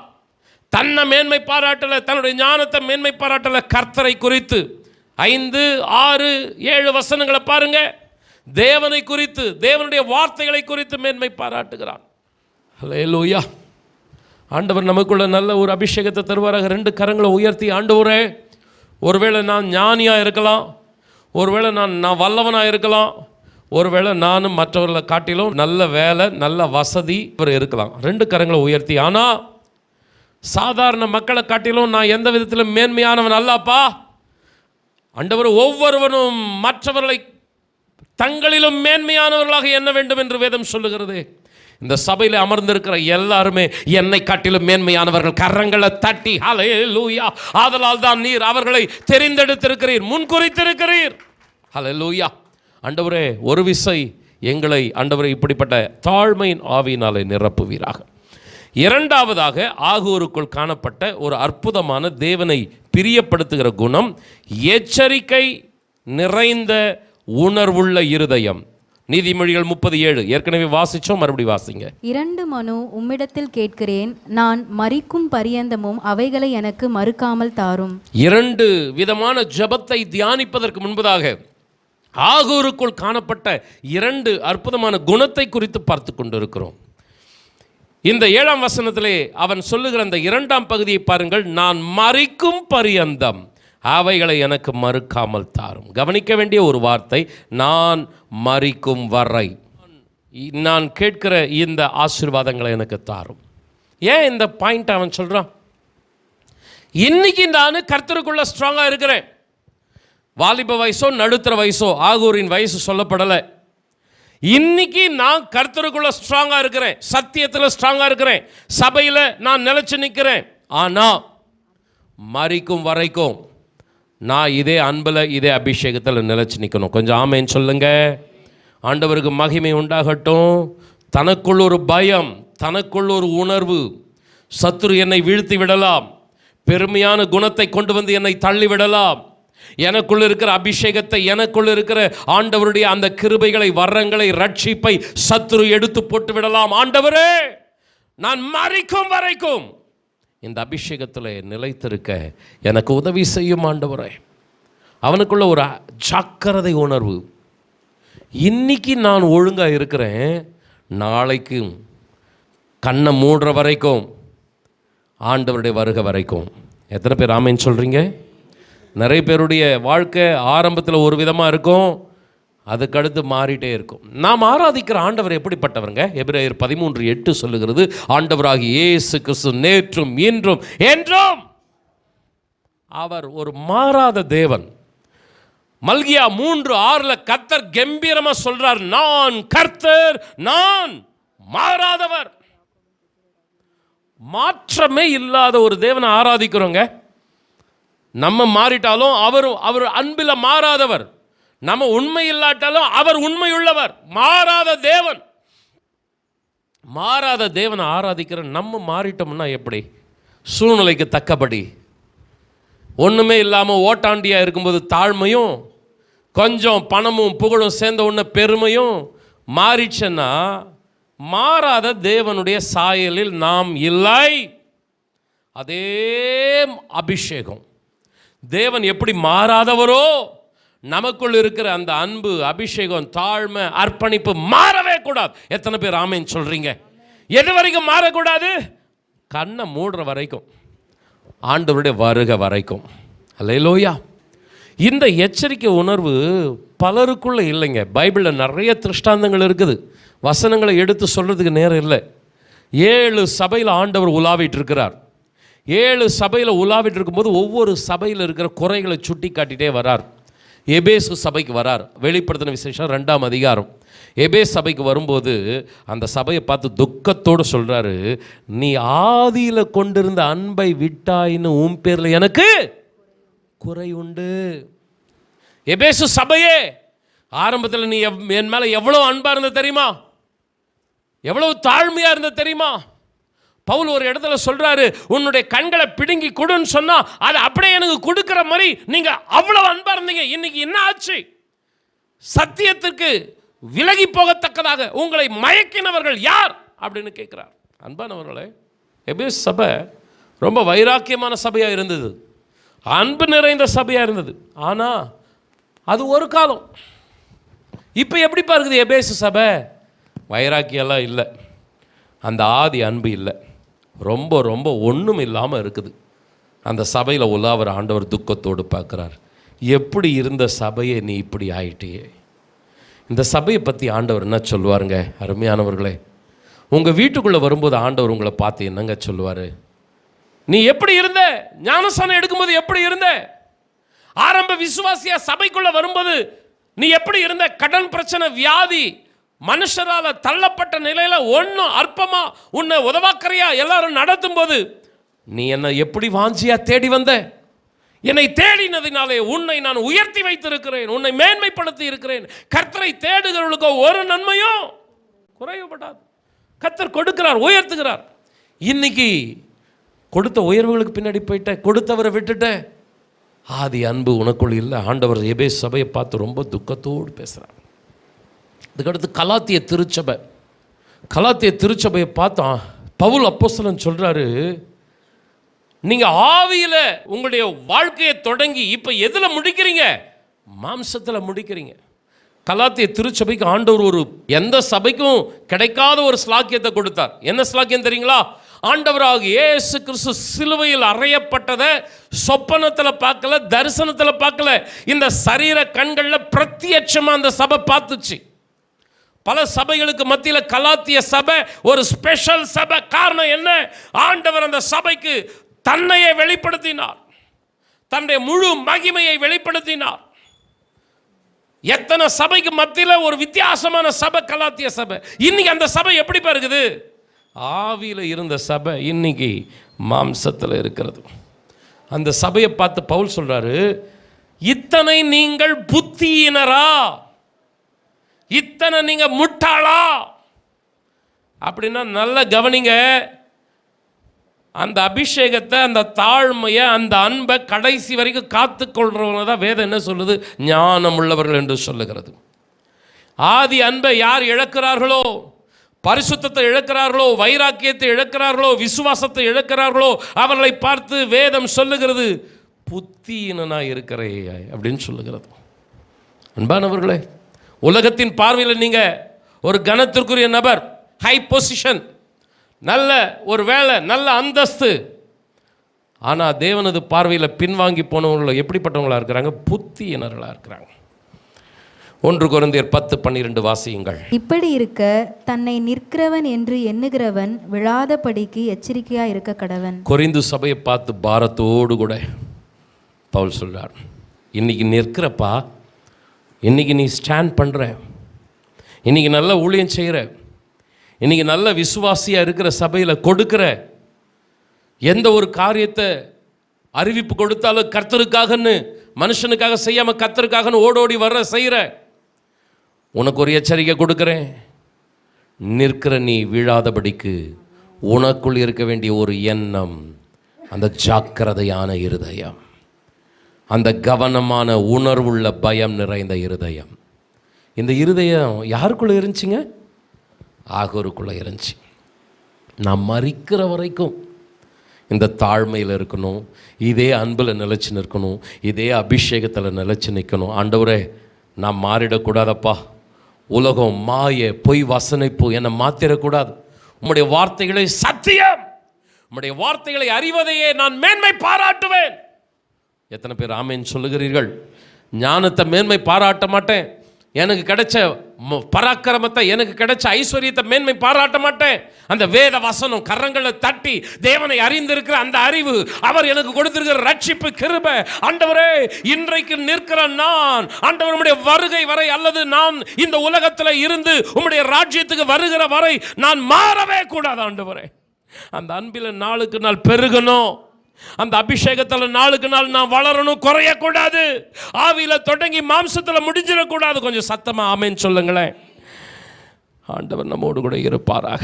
தன்னை மேன்மை பாராட்டலை, தன்னுடைய ஞானத்தை மேன்மை பாராட்டலை, கர்த்தரை குறித்து 5, 6, 7 வசனங்களை பாருங்க. தேவனை குறித்து, தேவனுடைய வார்த்தைகளை குறித்து மேன்மை பாராட்டுகிறான். ஹல்லேலூயா. ஆண்டவர் நமக்குள்ள நல்ல ஒரு அபிஷேகத்தை தருவாராக. 2 கரங்களை உயர்த்தி, ஆண்டவரே, ஒருவேளை நான் ஞானியாக இருக்கலாம், ஒருவேளை நான் வல்லவனாக இருக்கலாம், ஒருவேளை நானும் மற்றவர்களை காட்டிலும் நல்ல வேலை, நல்ல வசதி இருக்கலாம். 2 கரங்களை உயர்த்தி, ஆனால் சாதாரண மக்களை காட்டிலும் நான் எந்த விதத்திலும் மேன்மையானவன் அல்லப்பா. ஆண்டவர், ஒவ்வொருவனும் மற்றவர்களை தங்களிலும் மேன்மையானவர்களாக எண்ண வேண்டும் என்று வேதம் சொல்லுகிறது. இந்த சபையில் அமர்ந்திருக்கிற எல்லாருமே என்னை காட்டிலும் மேன்மையானவர்கள். கரங்களை தட்டி ஹல்லேலூயா. ஆதலால் தான் நீர் அவர்களை தெரிந்தெடுத்திருக்கிறீர், முன்குறித்திருக்கிறீர். ஹல்லேலூயா. ஆண்டவரே, ஒரு விசை எங்களை ஆண்டவரே இப்படிப்பட்ட தாழ்மையின் ஆவியினாலே நிரப்புவீராக. இரண்டாவதாக, ஆகூருக்குள் காணப்பட்ட ஒரு அற்புதமான தேவனை பிரியப்படுத்துகிற குணம் எச்சரிக்கை நிறைந்த உணர்வுள்ள இருதயம். நீதிமொழிகள் 37 ஏற்கனவே வாசிச்சோம், மறுபடி வாசிங்க.
2 மனு உம்மிடத்தில் கேட்கிறேன், நான் மரிக்கும் பரியந்தமும் அவைகளை எனக்கு மறுக்காமல் தாரும்.
2 விதமான ஜெபத்தை தியானிப்பதற்கு முன்பதாக ஆகூருக்குள் காணப்பட்ட 2 அற்புதமான குணத்தை குறித்து பார்த்து கொண்டிருக்கிறோம். இந்த 7ஆம் வசனத்திலே அவன் சொல்லுகிற அந்த 2ஆம் பகுதியை பாருங்கள். நான் மரிக்கும் பரியந்தம் அவைகளை எனக்கு மறுக்காமல் தாரும். கவனிக்க வேண்டிய ஒரு வார்த்தை, நான் மரிக்கும் வரை நான் கேட்கிற இந்த ஆசீர்வாதங்களை எனக்கு தாரும். ஏன் இந்த பாயிண்ட் அவன் சொல்றான்? இன்னைக்கு நான் கர்த்தருக்குள்ள ஸ்ட்ராங்கா இருக்கிறேன். வாலிப வயசோ நடுத்தர வயசோ ஆகூரின் வயசு சொல்லப்படலை. இன்னைக்கு நான் கர்த்தருக்குள்ள ஸ்ட்ராங்கா இருக்கிறேன், சத்தியத்தில் ஸ்ட்ராங்கா இருக்கிறேன், சபையில் நான் நிலைச்சு நிற்கிறேன். ஆனால் மரிக்கும் வரைக்கும் நான் இதே அன்பில் இதே அபிஷேகத்தில் நிலைச்சு நிற்கணும். கொஞ்சம் ஆமேன்னு சொல்லுங்க. ஆண்டவருக்கு மகிமை உண்டாகட்டும். தனக்குள் ஒரு பயம், தனக்குள் ஒரு உணர்வு, சத்துரு என்னை வீழ்த்தி விடலாம், பெருமையான குணத்தை கொண்டு வந்து என்னை தள்ளி விடலாம், எனக்குள்ள இருக்கிற அபிஷேகத்தை, எனக்குள்ள இருக்கிற ஆண்டவருடைய அந்த கிருபைகளை, வரங்களை, ரட்சிப்பை சத்துரு எடுத்து போட்டு விடலாம். ஆண்டவரே, நான் மரிக்கும் வரைக்கும் இந்த அபிஷேகத்தில் நிலைத்திருக்க எனக்கு உதவி செய்யும் ஆண்டவரே. அவனுக்குள்ள ஒரு ஜாக்கிரதை உணர்வு. இன்னைக்கு நான் ஒழுங்காக இருக்கிறேன், நாளைக்கு கண்ணை மூடுற வரைக்கும், ஆண்டவருடைய வருகை வரைக்கும். எத்தனை பேர் ஆமேன்னு சொல்கிறீங்க? நிறைய பேருடைய வாழ்க்கை ஆரம்பத்தில் ஒரு விதமாக இருக்கும், அதுக்கடுத்து மாறிட்டே இருக்கும். நாம் ஆராதிக்கிற ஆண்டவர் எப்படிப்பட்டவருங்க? எபிரேயர் 13:8 சொல்லுகிறது, ஆண்டவராகிய இயேசு கிறிஸ்து நேற்றும் இன்றும் என்றும் அவர் ஒரு மாறாத தேவன். மல்கியா 3:6 கர்த்தர் கம்பீரமா சொல்றார், நான் கர்த்தர், நான் மாறாதவர். மாற்றமே இல்லாத ஒரு தேவனை ஆராதிக்கிறோங்க. நம்ம மாறிட்டாலும் அவர் அன்பில் மாறாதவர். நம்ம உண்மை இல்லாட்டாலும் அவர் உண்மையுள்ளவர். மாறாத தேவன். மாறாத தேவனை ஆராதிக்கிற நம்ம மாறிட்டோம்னா எப்படி? சூழ்நிலைக்கு தக்கபடி ஒன்றுமே இல்லாமல் ஓட்டாண்டியாக இருக்கும்போது தாழ்மையும், கொஞ்சம் பணமும் புகழும் சேர்ந்த உடனே பெருமையும் மாறிச்சுன்னா மாறாத தேவனுடைய சாயலில் நாம் இல்லை. அதே அபிஷேகம், தேவன் எப்படி மாறாதவரோ, நமக்குள் இருக்கிற அந்த அன்பு, அபிஷேகம், தாழ்மை, அர்ப்பணிப்பு மாறவே கூடாது. எத்தனை பேர் ஆமேன்னு சொல்றீங்க? எது வரைக்கும் மாறக்கூடாது? கண்ணை மூடுற வரைக்கும், ஆண்டவருடைய வருகை வரைக்கும். அல்லேலூயா. இந்த எச்சரிக்கை உணர்வு பலருக்குள்ள இல்லைங்க. பைபிளில் நிறைய திருஷ்டாந்தங்கள் இருக்குது, வசனங்களை எடுத்து சொல்றதுக்கு நேரம் இல்லை. 7 சபையில் ஆண்டவர் உலாவிட்டு இருக்கிறார். 7 சபையில் உலாவிட்டு இருக்கும்போது ஒவ்வொரு சபையில் இருக்கிற குறைகளை சுட்டி காட்டிகிட்டே வரார். எபேசு சபைக்கு வரார். வெளிப்படுத்தின விசேஷம் 2ஆம் அதிகாரம். எபேஸ் சபைக்கு வரும்போது அந்த சபையை பார்த்து துக்கத்தோடு சொல்கிறாரு, நீ ஆதியில் கொண்டிருந்த அன்பை விட்டாயின்னு உன் பேரில் எனக்கு குறை உண்டு. எபேசு சபையே, ஆரம்பத்தில் நீ என் மேலே எவ்வளோ அன்பாக இருந்த தெரியுமா? எவ்வளவு தாழ்மையாக இருந்த தெரியுமா? பவுல் ஒரு இடத்துல சொல்றாரு, உன்னுடைய கண்களை பிடுங்கி கொடுன்னு சொன்னா அதை அப்படியே எனக்கு கொடுக்கிற மாதிரி நீங்க அவ்வளவு அன்பா இருந்தீங்க. இன்னைக்கு என்ன ஆச்சு? சத்தியத்திற்கு விலகி போகத்தக்கதாக உங்களை மயக்கினவர்கள் யார் அப்படின்னு கேட்கிறார். அன்பானவர்களே, எபேஸ் சபை ரொம்ப வைராக்கியமான சபையா இருந்தது, அன்பு நிறைந்த சபையா இருந்தது. ஆனா அது ஒரு காலம். இப்போ எப்படி பாருக்குது எபேசு சபை? வைராக்கியெல்லாம் இல்லை, அந்த ஆதி அன்பு இல்லை, ரொம்ப ரொம்ப ஒன்றும் இல்லாமல் இருக்குது. அந்த சபையில் உலாவர ஆண்டவர் துக்கத்தோடு பார்க்குறார். எப்படி இருந்த சபையை நீ இப்படி ஆயிட்டியே. இந்த சபையை பற்றி ஆண்டவர் என்ன சொல்லுவாருங்க? அருமையானவர்களே, உங்கள் வீட்டுக்குள்ளே வரும்போது ஆண்டவர் உங்களை பார்த்து என்னங்க சொல்லுவார்? நீ எப்படி இருந்த? ஞானஸ்நானம் எடுக்கும்போது எப்படி இருந்த? ஆரம்ப விசுவாசியா சபைக்குள்ளே வரும்போது நீ எப்படி இருந்த? கடன் பிரச்சனை, வியாதி, மனுஷரால தள்ளப்பட்ட நிலையில ஒன்றும் அற்பமா உன்னை உதவாக்கறையா எல்லாரும் நடத்தும் போது நீ என்னை எப்படி வாஞ்சியா தேடி வந்த? என்னை தேடினதினாலே உன்னை நான் உயர்த்தி வைத்திருக்கிறேன், உன்னை மேன்மைப்படுத்தி இருக்கிறேன். கர்த்தரை தேடுகிறவர்களுக்கு ஒரு நன்மையும் குறைவுபடாது. கர்த்தர் கொடுக்கிறார், உயர்த்துகிறார். இன்னைக்கு கொடுத்த உயர்வுகளுக்கு பின்னாடி போயிட்ட, கொடுத்தவரை விட்டுட்ட. ஆதி அன்பு உனக்குள் இல்லை. ஆண்டவர் எபேசு சபையை பார்த்து ரொம்ப துக்கத்தோடு பேசுகிறார். அதுக்கடுத்து கலாத்திய திருச்சபையை பார்த்தா பவுல் அப்போஸ்தலன் சொல்கிறாரு, நீங்கள் ஆவியில் உங்களுடைய வாழ்க்கையை தொடங்கி இப்போ எதில் முடிக்கிறீங்க? மாம்சத்தில் முடிக்கிறீங்க. கலாத்திய திருச்சபைக்கு ஆண்டவர் ஒரு எந்த சபைக்கும் கிடைக்காத ஒரு ஸ்லாக்கியத்தை கொடுத்தார். என்ன ஸ்லாக்கியம் தெரியுங்களா? ஆண்டவராக இயேசு கிறிஸ்து சிலுவையில் அறையப்பட்டதை சொப்பனத்தில் பார்க்கல, தரிசனத்தில் பார்க்கல, இந்த சரீர கண்களில் பிரத்யட்சமாக அந்த சபை பார்த்துச்சு. பல சபைகளுக்கு மத்தியில் கலாத்திய சபை ஒரு ஸ்பெஷல் சபை. காரணம் என்ன? ஆண்டவர் அந்த சபைக்கு தன்னையே வெளிப்படுத்தினார், தன்னுடைய முழு மகிமையை வெளிப்படுத்தினார். எத்தனை சபைக்கு மத்தியில் ஒரு வித்தியாசமான சபை கலாத்திய சபை. இன்னைக்கு அந்த சபை எப்படி இருக்குது? ஆவியில் இருந்த சபை இன்னைக்கு மாம்சத்தில் இருக்கிறது. அந்த சபையை பார்த்து பவுல் சொல்றாரு, இத்தனை நீங்கள் புத்தியினரா, இத்தனை நீங்க முட்டாளா? அப்படின்னா நல்ல கவனிங்க. அந்த அபிஷேகத்தை, அந்த தாழ்மையை, அந்த அன்பை கடைசி வரைக்கும் காத்து கொள்றவங்க தான் வேதம் என்ன சொல்லுது? ஞானம் உள்ளவர்கள் என்று சொல்லுகிறது. ஆதி அன்பை யார் இழக்கிறார்களோ, பரிசுத்தத்தை இழக்கிறார்களோ, வைராக்கியத்தை இழக்கிறார்களோ, விசுவாசத்தை இழக்கிறார்களோ, அவர்களை பார்த்து வேதம் சொல்லுகிறது புத்தியினனாய் இருக்கிறே அப்படின்னு சொல்லுகிறது. அன்பானவர்களே, உலகத்தின் பார்வையில் நீங்க ஒரு கனத்திற்குரிய நபர், ஹை பொசிஷன், நல்ல ஒரு வேலை, நல்ல அந்தஸ்து. ஆனால் தேவனது பார்வையில் பின்வாங்கி போனவர்கள் எப்படிப்பட்டவங்களா இருக்கிறாங்க? புத்தியினர்களாக இருக்கிறாங்க. 1 கொரிந்தியர் 10:12 வாசியுங்கள்.
இப்படி இருக்க தன்னை நிற்கிறவன் என்று எண்ணுகிறவன் விழாதபடிக்கு எச்சரிக்கையா இருக்க கடவன். கொரிந்து
சபையை பார்த்து பாரத்தோடு கூட பவுல் சொல்றார், இன்னைக்கு நிற்கிறப்பா, இன்னைக்கு நீ ஸ்டாண்ட் பண்ற, இன்னைக்கு நல்ல ஊழியம் செய்கிற, இன்னைக்கு நல்ல விசுவாசியாக இருக்கிற சபையில் கொடுக்கிற, எந்த ஒரு காரியத்தை அறிவிப்பு கொடுத்தாலும் கர்த்தருக்காகன்னு, மனுஷனுக்காக செய்யாமல் கர்த்தருக்காகன்னு ஓடோடி வர்ற செய்கிற, உனக்கு ஒரு எச்சரிக்கை கொடுக்குறேன். நிற்கிற நீ வீழாதபடிக்கு உனக்குள் இருக்க வேண்டிய ஒரு எண்ணம், அந்த ஜாக்கிரதையான இருதயம், அந்த கவனமான உணர்வுள்ள பயம் நிறைந்த இருதயம். இந்த இருதயம் யாருக்குள்ளே இருந்துச்சுங்க? ஆகோருக்குள்ளே இருந்துச்சு. நான் மரிக்கிற வரைக்கும் இந்த தாழ்மையில் இருக்கணும், இதே அன்பில் நிலைச்சு நிற்கணும், இதே அபிஷேகத்தில் நிலைச்சு நிற்கணும். ஆண்டவரே, நான் மாறிடக்கூடாதப்பா. உலகம், மாய, பொய் வசனிப்பு என்னை மாற்றிடக்கூடாது. உம்முடைய வார்த்தைகளை சத்தியம், உம்முடைய வார்த்தைகளை அறிவதையே நான் மேன்மை பாராட்டுவேன். எத்தனை பேர் ஆமேன் சொல்லுகிறீர்கள்? ஞானத்தை மேன்மை பாராட்ட மாட்டேன், எனக்கு கிடைச்ச பராக்கிரமத்தை, எனக்கு கிடைச்ச ஐஸ்வர்யத்தை மேன்மை பாராட்ட மாட்டேன். அந்த வேத வசனம் கரங்களை தட்டி தேவனை அறிந்திருக்கிற அந்த அறிவு, அவர் எனக்கு கொடுத்திருக்கிற ரட்சிப்பு கிருபை, ஆண்டவரே இன்றைக்கு நிற்கிற நான், ஆண்டவர் உம்முடைய வருகை வரை, அல்லது நான் இந்த உலகத்தில் இருந்து உம்முடைய ராஜ்யத்துக்கு வருகிற வரை நான் மாறவே கூடாது. ஆண்டவரே, அந்த அன்பில் நாளுக்கு நாள் பெருகணும், அந்த அபிஷேகத்தில் நாளுக்கு நாள் நான் வளரணும், குறையக்கூடாது. ஆவியில் தொடங்கி மாம்சத்தில் முடிஞ்சிடக்கூடாது. கொஞ்சம் சத்தமா ஆமேன் சொல்லுங்களேன். ஆண்டவர் நம்மோடு கூட இருப்பாராக.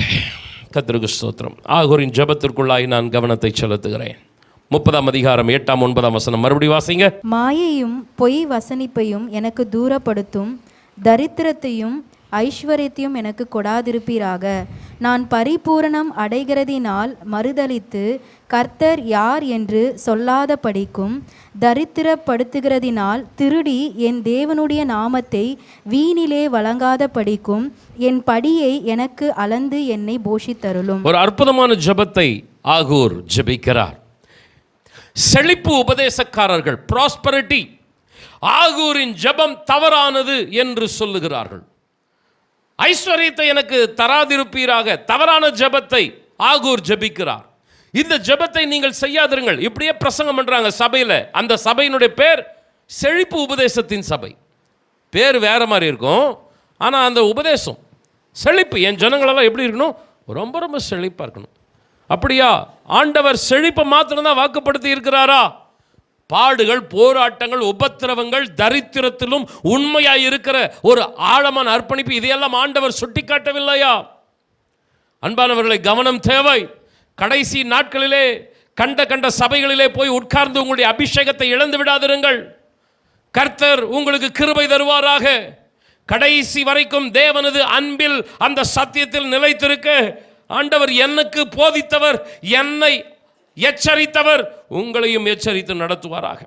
கர்த்தருக்கு ஸ்தோத்திரம். ஆகோரின் ஜெபத்திற்குள்ளாய் நான் கவனத்தை செலுத்துகிறேன். 30ஆம் அதிகாரம் 8ஆம் 9ஆம் வசனம் மறுபடி வாசிங்க.
மாயையும் பொய் வசனிப்பையும் எனக்கு தூரப்படுத்தும், தரித்திரத்தையும் ஐஸ்வர்யத்தையும் எனக்கு கொடாதிருப்பீராக. நான் பரிபூரணம் அடைகிறதினால் மறுதலித்து கர்த்தர் யார் என்று சொல்லாத படிக்கும், தரித்திரப்படுத்துகிறதினால் திருடி என் தேவனுடைய நாமத்தை வீணிலே வழங்காத படிக்கும், என் படியை எனக்கு அளந்து என்னை போஷித்தருளும்.
ஒரு அற்புதமான ஜெபத்தை ஆகூர் ஜெபிக்கிறார். செழிப்பு உபதேசக்காரர்கள், ப்ராஸ்பரிட்டி, ஆகூரின் ஜெபம் தவறானது என்று சொல்லுகிறார்கள். ஐஸ்வர்யத்தை எனக்கு தராதிருப்பீராக, தவறான ஜெபத்தை ஆகூர் ஜெபிக்கிறார். இந்த ஜெபத்தை நீங்கள் செய்யாதிருங்கள். இப்படியே பிரசங்கம் பண்றாங்க சபையில். அந்த சபையினுடைய பேர் செழிப்பு உபதேசத்தின் சபை. பேர் வேறு மாதிரி இருக்கும், ஆனால் அந்த உபதேசம் செழிப்பு. என் ஜனங்களெல்லாம் எப்படி இருக்கணும்? ரொம்ப ரொம்ப செழிப்பாக இருக்கணும். அப்படியா? ஆண்டவர் செழிப்பை மாத்திரம்தான் வாக்குப்படுத்தி இருக்கிறாரா? பாடுகள், போராட்டங்கள், உபத்திரவங்கள், தரித்திரத்திலும் உண்மையாய் இருக்கிற ஒரு ஆழமான அர்ப்பணிப்பு, இதையெல்லாம் ஆண்டவர் சுட்டி காட்டவில்லையா? அன்பானவர்களை, கவனம் தேவை. கடைசி நாட்களிலே கண்ட சபைகளிலே போய் உட்கார்ந்து உங்களுடைய அபிஷேகத்தை இழந்து விடாதிருங்கள். கர்த்தர் உங்களுக்கு கிருபை தருவாராக. கடைசி வரைக்கும் தேவனது அன்பில், அந்த சத்தியத்தில் நிலைத்திருக்க ஆண்டவர் எனக்கு போதித்தவர், என்னை எச்சரித்தவர், உங்களையும் எச்சரித்து நடத்துவாராக.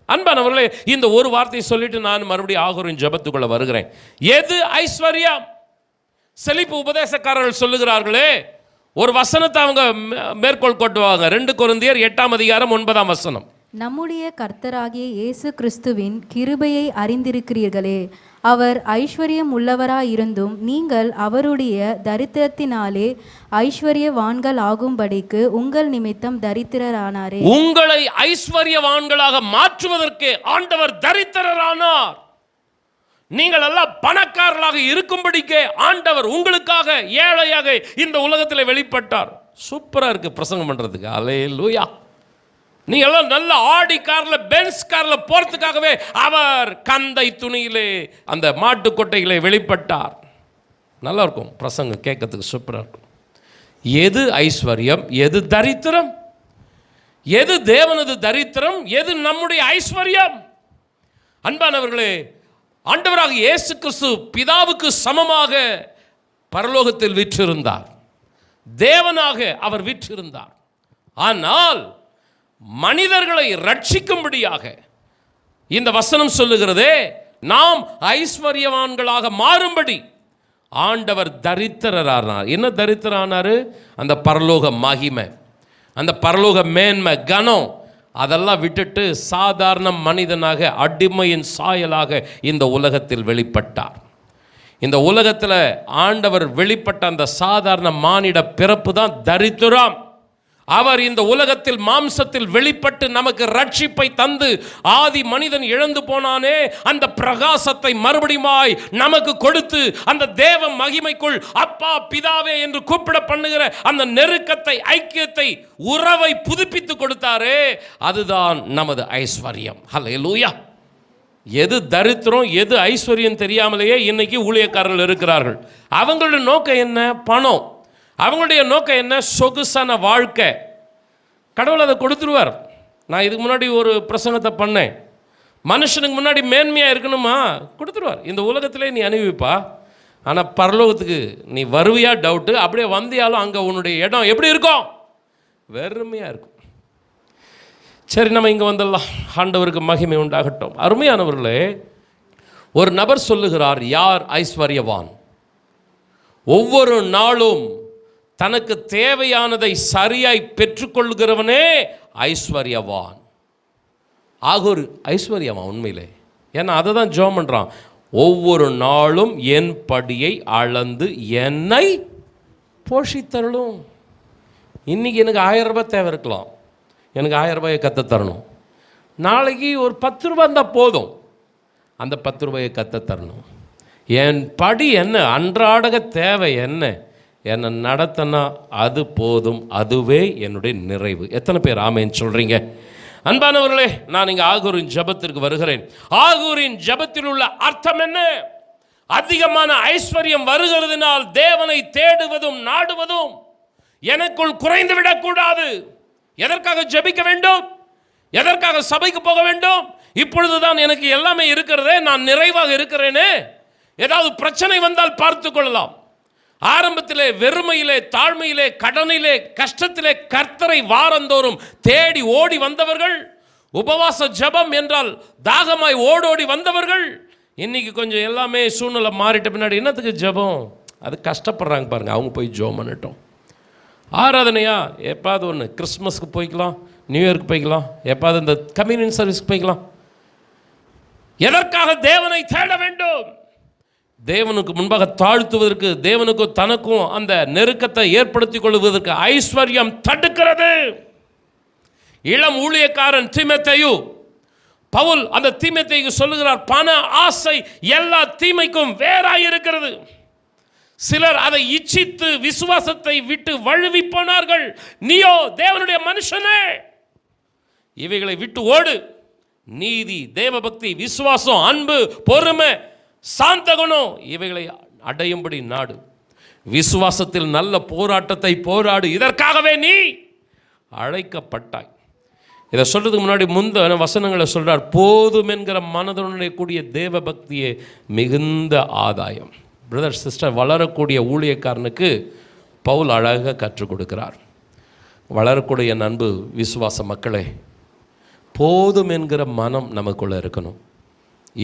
அன்பானவர்களே, இந்த ஒரு வார்த்தையை சொல்லிட்டு நான் மறுபடியும் ஆகூரின் ஜெபத்துக்குள்ள வருகிறேன். எது ஐஸ்வர்யம்? செழிப்பு உபதேசக்காரர்கள் சொல்லுகிறார்களே, ஒரு வசனத்தை அவங்க மேற்கோள் கொட்டுவாங்க. 2 கொரிந்தியர் 8:9.
நம்முடைய கர்த்தராகிய இயேசு கிறிஸ்துவின் கிருபையை அறிந்திருக்கிறீர்களே, அவர் ஐஸ்வர்யம் உள்ளவராயிருந்தும் நீங்கள் அவருடைய தரித்திரத்தினாலே ஐஸ்வர்யவான்கள் ஆகும்படிக்கு உங்கள் நிமித்தம் தரித்திரரானாரே.
உங்களை ஐஸ்வர்யவான்களாக மாற்றுவதற்கு ஆண்டவர் தரித்திரரானார். நீங்கள் எல்லாம் பணக்காரர்களாக இருக்கும்படிக்கே ஆண்டவர் உங்களுக்காக ஏழையாக இந்த உலகத்தில் வெளிப்பட்டார். சூப்பரா இருக்கு பிரசங்கம் பண்றதுக்கு. அல்லேலூயா. நீங்க எல்லாம் நல்ல ஆடி கார்ல, பென்ஸ் கார்ல போறதுக்காகவே அவர் கந்தை துணியிலே, அந்த மாட்டு கொட்டையிலே வெளிப்பட்டார். நல்லா இருக்கும் பிரசங்கம் கேட்கறதுக்கு, சூப்பரா இருக்கும். எது ஐஸ்வர்யம், எது தரித்திரம்? எது தேவனது தரித்திரம், எது நம்முடைய ஐஸ்வர்யம்? அன்பானவர்களே, ஆண்டவராக இயேசு கிறிஸ்து பிதாவுக்கு சமமாக பரலோகத்தில் வீற்றிருந்தார். தேவனாக அவர் வீற்றிருந்தார். ஆனால் மனிதர்களை ரட்சிக்கும்படியாக இந்த வசனம் சொல்லுகிறதே, நாம் ஐஸ்வர்யவான்களாக மாறும்படி ஆண்டவர் தரித்திரரானார். என்ன தரித்திரரானாரு? அந்த பரலோக மகிமை, அந்த பரலோக மேன்மை, கனம், அதெல்லாம் விட்டுட்டு சாதாரண மனிதனாக, அடிமையின் சாயலாக இந்த உலகத்தில் வெளிப்பட்டார். இந்த உலகத்தில் ஆண்டவர் வெளிப்பட்ட அந்த சாதாரண மானிட பிறப்பு தான் தரித்திரம். அவர் இந்த உலகத்தில் மாம்சத்தில் வெளிப்பட்டு நமக்கு ரட்சிப்பை தந்து, ஆதி மனிதன் இழந்து போனானே அந்த பிரகாசத்தை மறுபடியுமாய் நமக்கு கொடுத்து, அந்த தேவ மகிமைக்குள் அப்பா பிதாவே என்று கூப்பிட பண்ணுகிற அந்த நெருக்கத்தை, ஐக்கியத்தை, உறவை புதுப்பித்து கொடுத்தாரே, அதுதான் நமது ஐஸ்வர்யம். ஹல்லேலூயா. எது தரித்திரம், எது ஐஸ்வர்யம் தெரியாமலேயே இன்னைக்கு ஊழியக்காரர்கள் இருக்கிறார்கள். அவங்களுடைய நோக்கம் என்ன? பணம். அவங்களுடைய நோக்கம் என்ன? சொகுசான வாழ்க்கை. கடவுள் அதை கொடுத்துருவார். நான் இதுக்கு முன்னாடி ஒரு பிரசங்கத்தை பண்ணேன். மனுஷனுக்கு முன்னாடி மேன்மையாக இருக்கணுமா? கொடுத்துருவார். இந்த உலகத்திலே நீ அனுபவிப்பா, ஆனால் பரலோகத்துக்கு நீ வருவியா டவுட்டு. அப்படியே வந்தியாலும் அங்கே உன்னுடைய இடம் எப்படி இருக்கும்? வெறுமையாக இருக்கும். சரி, நம்ம இங்கே வந்துடலாம். ஆண்டவருக்கு மகிமை உண்டாகட்டும். அருமையானவர்களே, ஒரு நபர் சொல்லுகிறார், யார் ஐஸ்வர்யவான்? ஒவ்வொரு நாளும் தனக்கு தேவையானதை சரியாய் பெற்றுக்கொள்கிறவனே ஐஸ்வர்யவான். ஆகூர் ஐஸ்வர்யவான் உண்மையிலே. ஏன்னா அதை தான் ஜெபம் பண்ணுறான். ஒவ்வொரு நாளும் என் படியை அளந்து என்னை போஷித்தரலும். இன்றைக்கி எனக்கு 1000 ரூபாய் தேவை இருக்கலாம், எனக்கு 1000 ரூபாயை கற்றுத்தரணும். நாளைக்கு ஒரு 10 ரூபாய் இருந்தால் போதும், அந்த 10 ரூபாயை கற்றுத்தரணும். என் படி என்ன, அன்றாடக தேவை என்ன, என்னை நடத்தினா அது போதும், அதுவே என்னுடைய நிறைவு. எத்தனை பேர் ஆமேன்னு சொல்கிறீங்க? அன்பானவர்களே, நான் இங்கே ஆகூரின் ஜெபத்திற்கு வருகிறேன். ஆகூரின் ஜெபத்தில் உள்ள அர்த்தம் என்ன? அதிகமான ஐஸ்வர்யம் வருகிறதுனால் தேவனை தேடுவதும் நாடுவதும் எனக்குள் குறைந்து விடக்கூடாது. எதற்காக ஜெபிக்க வேண்டும்? எதற்காக சபைக்கு போக வேண்டும்? இப்பொழுதுதான் எனக்கு எல்லாமே இருக்கிறதே, நான் நிறைவாக இருக்கிறேனே. ஏதாவது பிரச்சனை வந்தால் பார்த்து கொள்ளலாம். ஆரம்பத்திலே வெறுமையிலே, தாழ்மையிலே, கடனிலே, கஷ்டத்திலே கர்த்தரை வாரந்தோறும் தேடி ஓடி வந்தவர்கள், உபவாச ஜெபம் என்றால் தாகமாய் ஓடோடி வந்தவர்கள், இன்னைக்கு கொஞ்சம் எல்லாமே சூழ்நிலை மாறிட்ட பின்னாடி என்னத்துக்கு ஜெபம்? அது கஷ்டப்படுறாங்க பாருங்க. அவங்க போய் ஜெபம் பண்ணட்டும். ஆராதனையா எப்பாவது ஒன்று, கிறிஸ்மஸ்க்கு போய்க்கலாம், நியூ இயர்க்கு போய்க்கலாம், எப்பாவது இந்த கம்யூனியன் சர்வீஸ்க்கு போய்க்கலாம். எதற்காக தேவனை தேட வேண்டும்? தேவனுக்கு முன்பாக தாழ்த்துவதற்கு, தேவனுக்கும் தனக்கும் அந்த நெருக்கத்தை ஏற்படுத்திக் கொள்வதற்கு ஐஸ்வர்யம் தடுக்கிறது. இளம் ஊழியக்காரன் தீமோத்தேயு பவுல் அந்த தீமோத்தேயுக்கு சொல்லுகிறார், பண ஆசை எல்லா தீமைக்கும் வேறாய் இருக்கிறது. சிலர் அதை இச்சித்து விசுவாசத்தை விட்டு வழுவி போனார்கள். நீயோ தேவனுடைய மனுஷனே, இவைகளை விட்டு ஓடு. நீதி, தேவபக்தி, விசுவாசம், அன்பு, பொறுமை, சாந்த குணம் இவைகளை அடையும்படி நாடு. விசுவாசத்தில் நல்ல போராட்டத்தை போராடு, இதற்காகவே நீ அழைக்கப்பட்டாய். இதை சொல்றதுக்கு முன்னாடி முந்தின வசனங்களை சொல்றார், போதும் என்கிற மனதுடனே கூடிய தேவ பக்தியே மிகுந்த ஆதாயம். பிரதர் சிஸ்டர், வளரக்கூடிய ஊழியக்காரனுக்கு பவுல் அழகாக கற்றுக் கொடுக்கிறார். வளரக்கூடிய அன்பு விசுவாச மக்களே, போதும் என்கிற மனம் நமக்குள்ளே இருக்கணும்.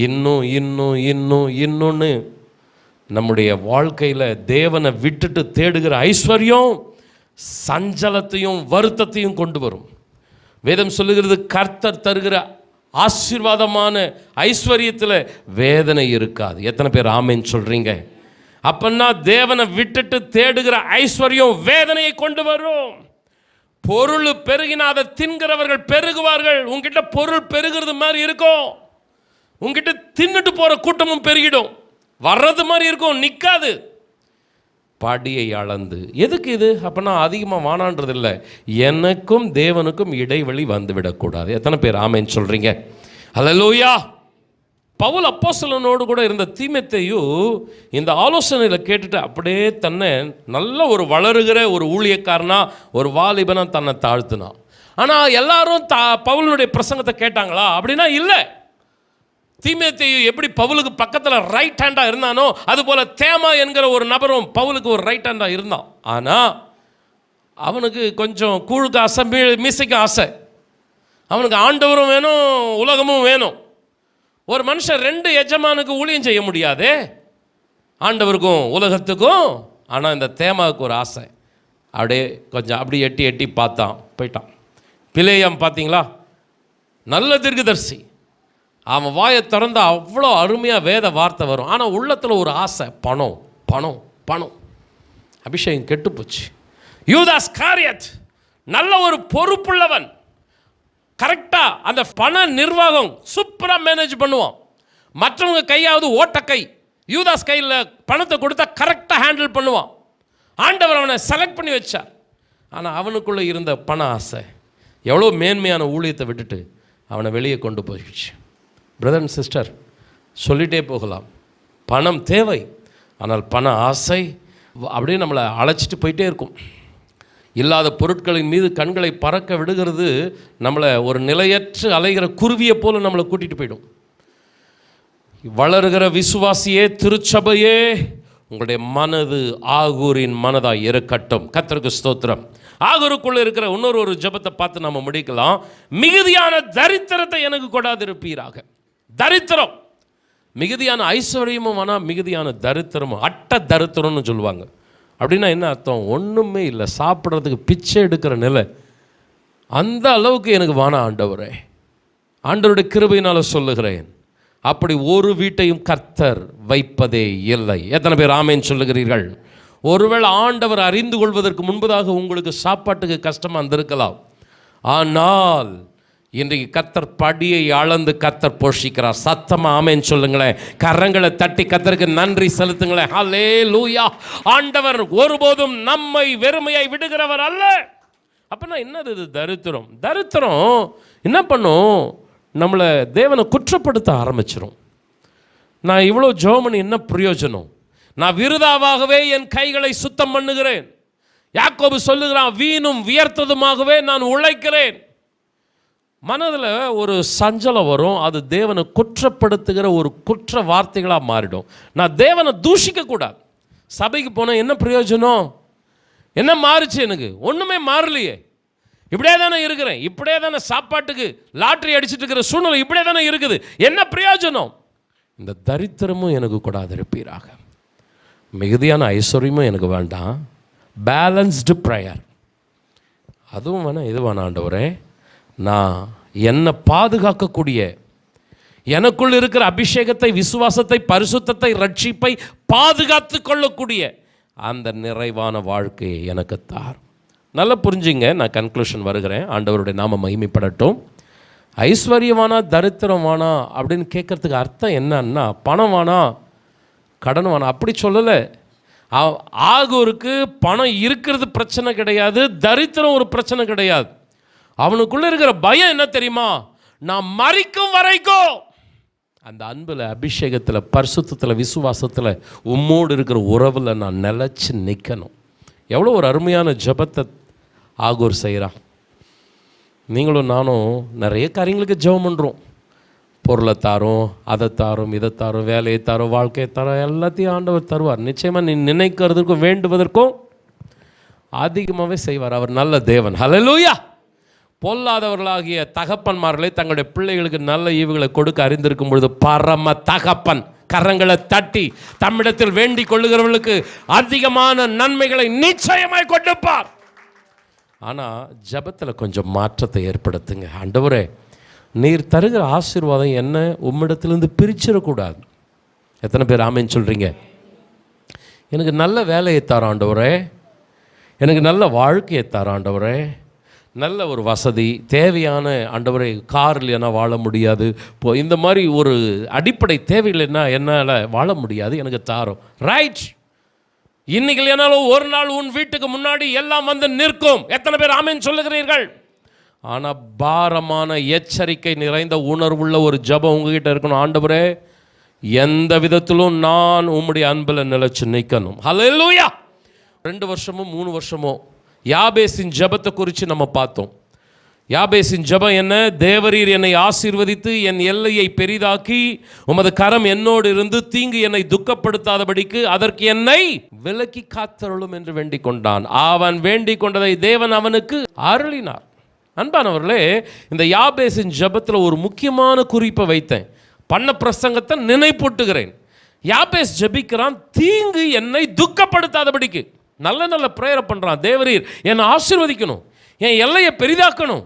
இன்னும் இன்னும் இன்னும் இன்னொன்று நம்முடைய வாழ்க்கையில் தேவனை விட்டுட்டு தேடுகிற ஐஸ்வர்யம் சஞ்சலத்தையும் வருத்தத்தையும் கொண்டு வரும். வேதம் சொல்லுகிறது, கர்த்தர் தருகிற ஆசீர்வாதமான ஐஸ்வர்யத்தில் வேதனை இருக்காது. எத்தனை பேர் ஆமேன்னு சொல்கிறீங்க? அப்பன்னா தேவனை விட்டுட்டு தேடுகிற ஐஸ்வர்யம் வேதனையை கொண்டு வரும். பொருள் பெருகினா அதை தின்கிறவர்கள் பெருகுவார்கள். உங்ககிட்ட பொருள் பெருகிறது மாதிரி இருக்கும், உங்ககிட்ட தின்னுட்டு போகிற கூட்டமும் பெருகிடும். வர்றது மாதிரி இருக்கும், நிற்காது. படியை அளந்து எதுக்கு இது அப்பனா அதிகமாக வானான்றது இல்லை, எனக்கும் தேவனுக்கும் இடைவெளி வந்துவிடக்கூடாது. எத்தனை பேர் ஆமேன்னு சொல்கிறீங்க? அல்லேலூயா. பவுல் அப்போஸ்தலனோடு கூட இருந்த தீமோத்தேயு இந்த ஆலோசனையில் கேட்டுட்டு அப்படியே தன்னை நல்ல ஒரு வளருகிற ஒரு ஊழியக்காரனா, ஒரு வாலிபனா தன்னை தாழ்த்தினான். ஆனால் எல்லாரும் பவுலுடைய பிரசங்கத்தை கேட்டாங்களா அப்படின்னா இல்லை. தீமோத்தேயு எப்படி பவுலுக்கு பக்கத்தில் ரைட் ஹேண்டாக இருந்தானோ அதுபோல் தேமா என்கிற ஒரு நபரும் பவுலுக்கு ஒரு ரைட் ஹேண்டாக இருந்தான். ஆனால் அவனுக்கு கொஞ்சம் கூழுக்கு ஆசை, மீசைக்கு ஆசை. அவனுக்கு ஆண்டவரும் வேணும், உலகமும் வேணும். ஒரு மனுஷன் ரெண்டு எஜமானுக்கு ஊழியம் செய்ய முடியாதே, ஆண்டவருக்கும் உலகத்துக்கும். ஆனால் இந்த தேமாவுக்கு ஒரு ஆசை. அப்படியே கொஞ்சம் அப்படி எட்டி எட்டி பார்த்தான், போயிட்டான். பிலேயாம் பார்த்தீங்களா, நல்ல தீர்க்கதரிசி. அவன் வாயை திறந்த அவ்வளோ அருமையாக வேத வார்த்தை வரும். ஆனால் உள்ளத்தில் ஒரு ஆசை, பணம் பணம் பணம். அபிஷேகம் கெட்டுப்போச்சு. யூதாஸ் காரியத் நல்ல ஒரு பொறுப்புள்ளவன், கரெக்டாக அந்த பண நிர்வாகம் சூப்பராக மேனேஜ் பண்ணுவான். மற்றவங்க கையாவது ஓட்டக்கை, யூதாஸ் கையில் பணத்தை கொடுத்தா கரெக்டாக ஹேண்டில் பண்ணுவான். ஆண்டவர் அவனை செலக்ட் பண்ணி வச்சார். ஆனால் அவனுக்குள்ளே இருந்த பண ஆசை எவ்வளோ மேன்மையான ஊழியத்தை விட்டுட்டு அவனை வெளியே கொண்டு போயிடுச்சு. பிரதர் அண்ட் சிஸ்டர், சொல்லிகிட்டே போகலாம். பணம் தேவை, ஆனால் பண ஆசை அப்படியே நம்மளை அழைச்சிட்டு போயிட்டே இருக்கும். இல்லாத பொருட்களின் மீது கண்களை பறக்க விடுகிறது. நம்மளை ஒரு நிலையற்று அலைகிற குருவியை போல நம்மளை கூட்டிகிட்டு போயிடும். வளருகிற விசுவாசியே, திருச்சபையே, உங்களுடைய மனது ஆகூரின் மனதாக இருக்கட்டும். கர்த்தருக்கு ஸ்தோத்திரம். ஆகூருக்குள்ளே இருக்கிற இன்னொரு ஜெபத்தை பார்த்து நம்ம முடிக்கலாம். மிகுதியான தரித்திரத்தை எனக்கு கொடாதிருப்பீராக. தரித்திரம், மிகுதியான ஐஸ்வர்யமும் ஆனால் மிகுதியான தரித்திரமும், அட்ட தரித்திரம்னு சொல்லுவாங்க. அப்படின்னா என்ன அர்த்தம்? ஒன்றுமே இல்லை, சாப்பிட்றதுக்கு பிச்சை எடுக்கிற நிலை. அந்த அளவுக்கு எனக்கு வேணாம் ஆண்டவரே. ஆண்டவருடைய கிருபையினால் சொல்லுகிறேன், அப்படி ஒரு வீட்டையும் கர்த்தர் வைப்பதே இல்லை. எத்தனை பேர் ஆமேன்னு சொல்லுகிறீர்கள்? ஒருவேளை ஆண்டவர் அறிந்து கொள்வதற்கு முன்பதாக உங்களுக்கு சாப்பாட்டுக்கு கஷ்டமாக இருந்திருக்கலாம். ஆனால் இன்றைக்கு கர்த்தர் படியை அளந்து கர்த்தர் போஷிக்கிறார். சத்தமாக ஆமேன்னு சொல்லுங்களேன். கரங்களை தட்டி கர்த்தருக்கு நன்றி செலுத்துங்களேன். ஹல்லேலூயா. ஆண்டவர் ஒருபோதும் நம்மை வெறுமையை விடுகிறவர் அல்ல. அப்போனா என்னது இது? தரித்திரம். தரித்திரம் என்ன பண்ணும்? நம்மளை தேவனை குற்றப்படுத்த ஆரம்பிச்சிடும். நான் இவ்வளோ ஜெபம் பண்ணி என்ன பிரயோஜனம்? நான் விருதாவாகவே என் கைகளை சுத்தம் பண்ணுகிறேன். யாக்கோபு சொல்லுகிறான், வீணும் வியர்த்ததுமாகவே நான் உழைக்கிறேன். மனதில் ஒரு சஞ்சலம் வரும். அது தேவனை குற்றப்படுத்துகிற ஒரு குற்ற வார்த்தைகளாக மாறிடும். நான் தேவனை தூஷிக்கக்கூடாது. சபைக்கு போனால் என்ன பிரயோஜனம்? என்ன மாறுச்சு? எனக்கு ஒன்றுமே மாறலையே. இப்படியே தானே இருக்கிறேன், இப்படியே தானே சாப்பாட்டுக்கு லாட்ரி அடிச்சுட்டு இருக்கிற சூழ்நிலை இப்படியே தானே இருக்குது. என்ன பிரயோஜனம்? இந்த தரித்திரமும் எனக்கு கொடாதிருப்பீராக. மிகுதியான ஐஸ்வர்யமும் எனக்கு வேண்டாம். பேலன்ஸ்டு ப்ரேயர் அதுவும் வேணாம், இது வேணாம் ஆண்டவரே. நான் என்னை பாதுகாக்கக்கூடிய, எனக்குள் இருக்கிற அபிஷேகத்தை, விசுவாசத்தை, பரிசுத்தத்தை, ரட்சிப்பை பாதுகாத்து கொள்ளக்கூடிய அந்த நிறைவான வாழ்க்கையை எனக்கு தார். நல்லா புரிஞ்சுங்க. நான் கன்க்ளூஷன் வருகிறேன். ஆண்டவருடைய நாம மகிமைப்படட்டும். ஐஸ்வர்யமானா தரித்திரமானா அப்படின்னு கேட்குறதுக்கு அர்த்தம் என்னன்னா, பணம் வானா கடன் வானா அப்படி சொல்லலை. ஆகூருக்கு பணம் இருக்கிறது பிரச்சனை கிடையாது, தரித்திரம் ஒரு பிரச்சனை கிடையாது. அவனுக்குள்ளே இருக்கிற பயம் என்ன தெரியுமா? நான் மரிக்கும் வரைக்கும் அந்த அன்பில், அபிஷேகத்தில், பரிசுத்தத்தில், விசுவாசத்தில், உம்மோடு இருக்கிற உறவில் நான் நிலச்சி நிற்கணும். எவ்வளோ ஒரு அருமையான ஜெபத்தை ஆகூர் செய்கிறான். நீங்களும் நானும் நிறைய காரியங்களுக்கு ஜெபம் பண்ணுறோம். பொருளை தாரோம், அதை தாரோம், இதை தாரோம், வேலையை தாரோம், வாழ்க்கையை தாரோம், எல்லாத்தையும் ஆண்டவர் தருவார். நிச்சயமாக நீ நினைக்கிறதுக்கும் வேண்டுவதற்கும் அதிகமாகவே செய்வார். அவர் நல்ல தேவன். ஹல்லேலூயா. பொல்லாதவர்களாகிய தகப்பன்மார்களை தங்களுடைய பிள்ளைகளுக்கு நல்ல ஈவுகளை கொடுக்க அறிந்திருக்கும் பொழுது பரம தகப்பன் கரங்களை தட்டி தம்மிடத்தில் வேண்டிக் கொள்ளுகிறவர்களுக்கு அதிகமான நன்மைகளை நிச்சயமாய் கொடுப்பார். ஆனால் ஜெபத்தில் கொஞ்சம் மாற்றத்தை ஏற்படுத்துங்க. ஆண்டவரே, நீர் தருகிற ஆசீர்வாதம் என்ன உம்மிடத்திலிருந்து பிரிச்சிடக்கூடாது. எத்தனை பேர் ஆமேன்னு சொல்கிறீங்க? எனக்கு நல்ல வேலையை தர ஆண்டவரே, எனக்கு நல்ல வாழ்க்கையை தர ஆண்டவரே, நல்ல ஒரு வசதி தேவையான ஆண்டவரே, கார் இல்லைன்னா வாழ முடியாது, இப்போ இந்த மாதிரி ஒரு அடிப்படை தேவையில்லைன்னா என்னால் வாழ முடியாது, எனக்கு தாரோம். ரைட். இன்னைக்கு இல்லைனாலும் ஒரு நாள் உன் வீட்டுக்கு முன்னாடி எல்லாம் வந்து நிற்கும். எத்தனை பேர் ஆமேன்னு சொல்லுகிறீர்கள்? ஆனால் பாரமான எச்சரிக்கை நிறைந்த உணர்வுள்ள ஒரு ஜெபம் உங்ககிட்ட இருக்கணும். ஆண்டவரே, எந்த விதத்திலும் நான் உம்முடைய அன்பில் நிலைச்சு நிற்கணும். ஹல்லேலூயா. 2 வருஷமோ 3 வருஷமோ யாபேசின் ஜெபத்தை குறித்து நம்ம பார்த்தோம். யாபேசின் ஜெபம் என்ன? தேவரீர் என்னை ஆசீர்வதித்து என் எல்லையை பெரிதாக்கி உமது கரம் என்னோடு இருந்து தீங்கு என்னை துக்கப்படுத்தாதபடிக்கு அதற்கு என்னை விலக்கி காத்தருளும் என்று வேண்டிக் கொண்டான். அவன் வேண்டிக் கொண்டதை தேவன் அவனுக்கு அருளினார். அன்பானவர்களே, இந்த யாபேசின் ஜெபத்தில் ஒரு முக்கியமான குறிப்பை வைத்தேன். பண்ண பிரசங்கத்தை நினைப்பூட்டுகிறேன். யாபேஸ் ஜெபிக்கிறான், தீங்கு என்னை துக்கப்படுத்தாதபடிக்கு. நல்ல நல்ல பிரேயர் பண்ணுறான். தேவரீர் என்னை ஆசீர்வதிக்கணும், என் எல்லையை பெரிதாக்கணும்,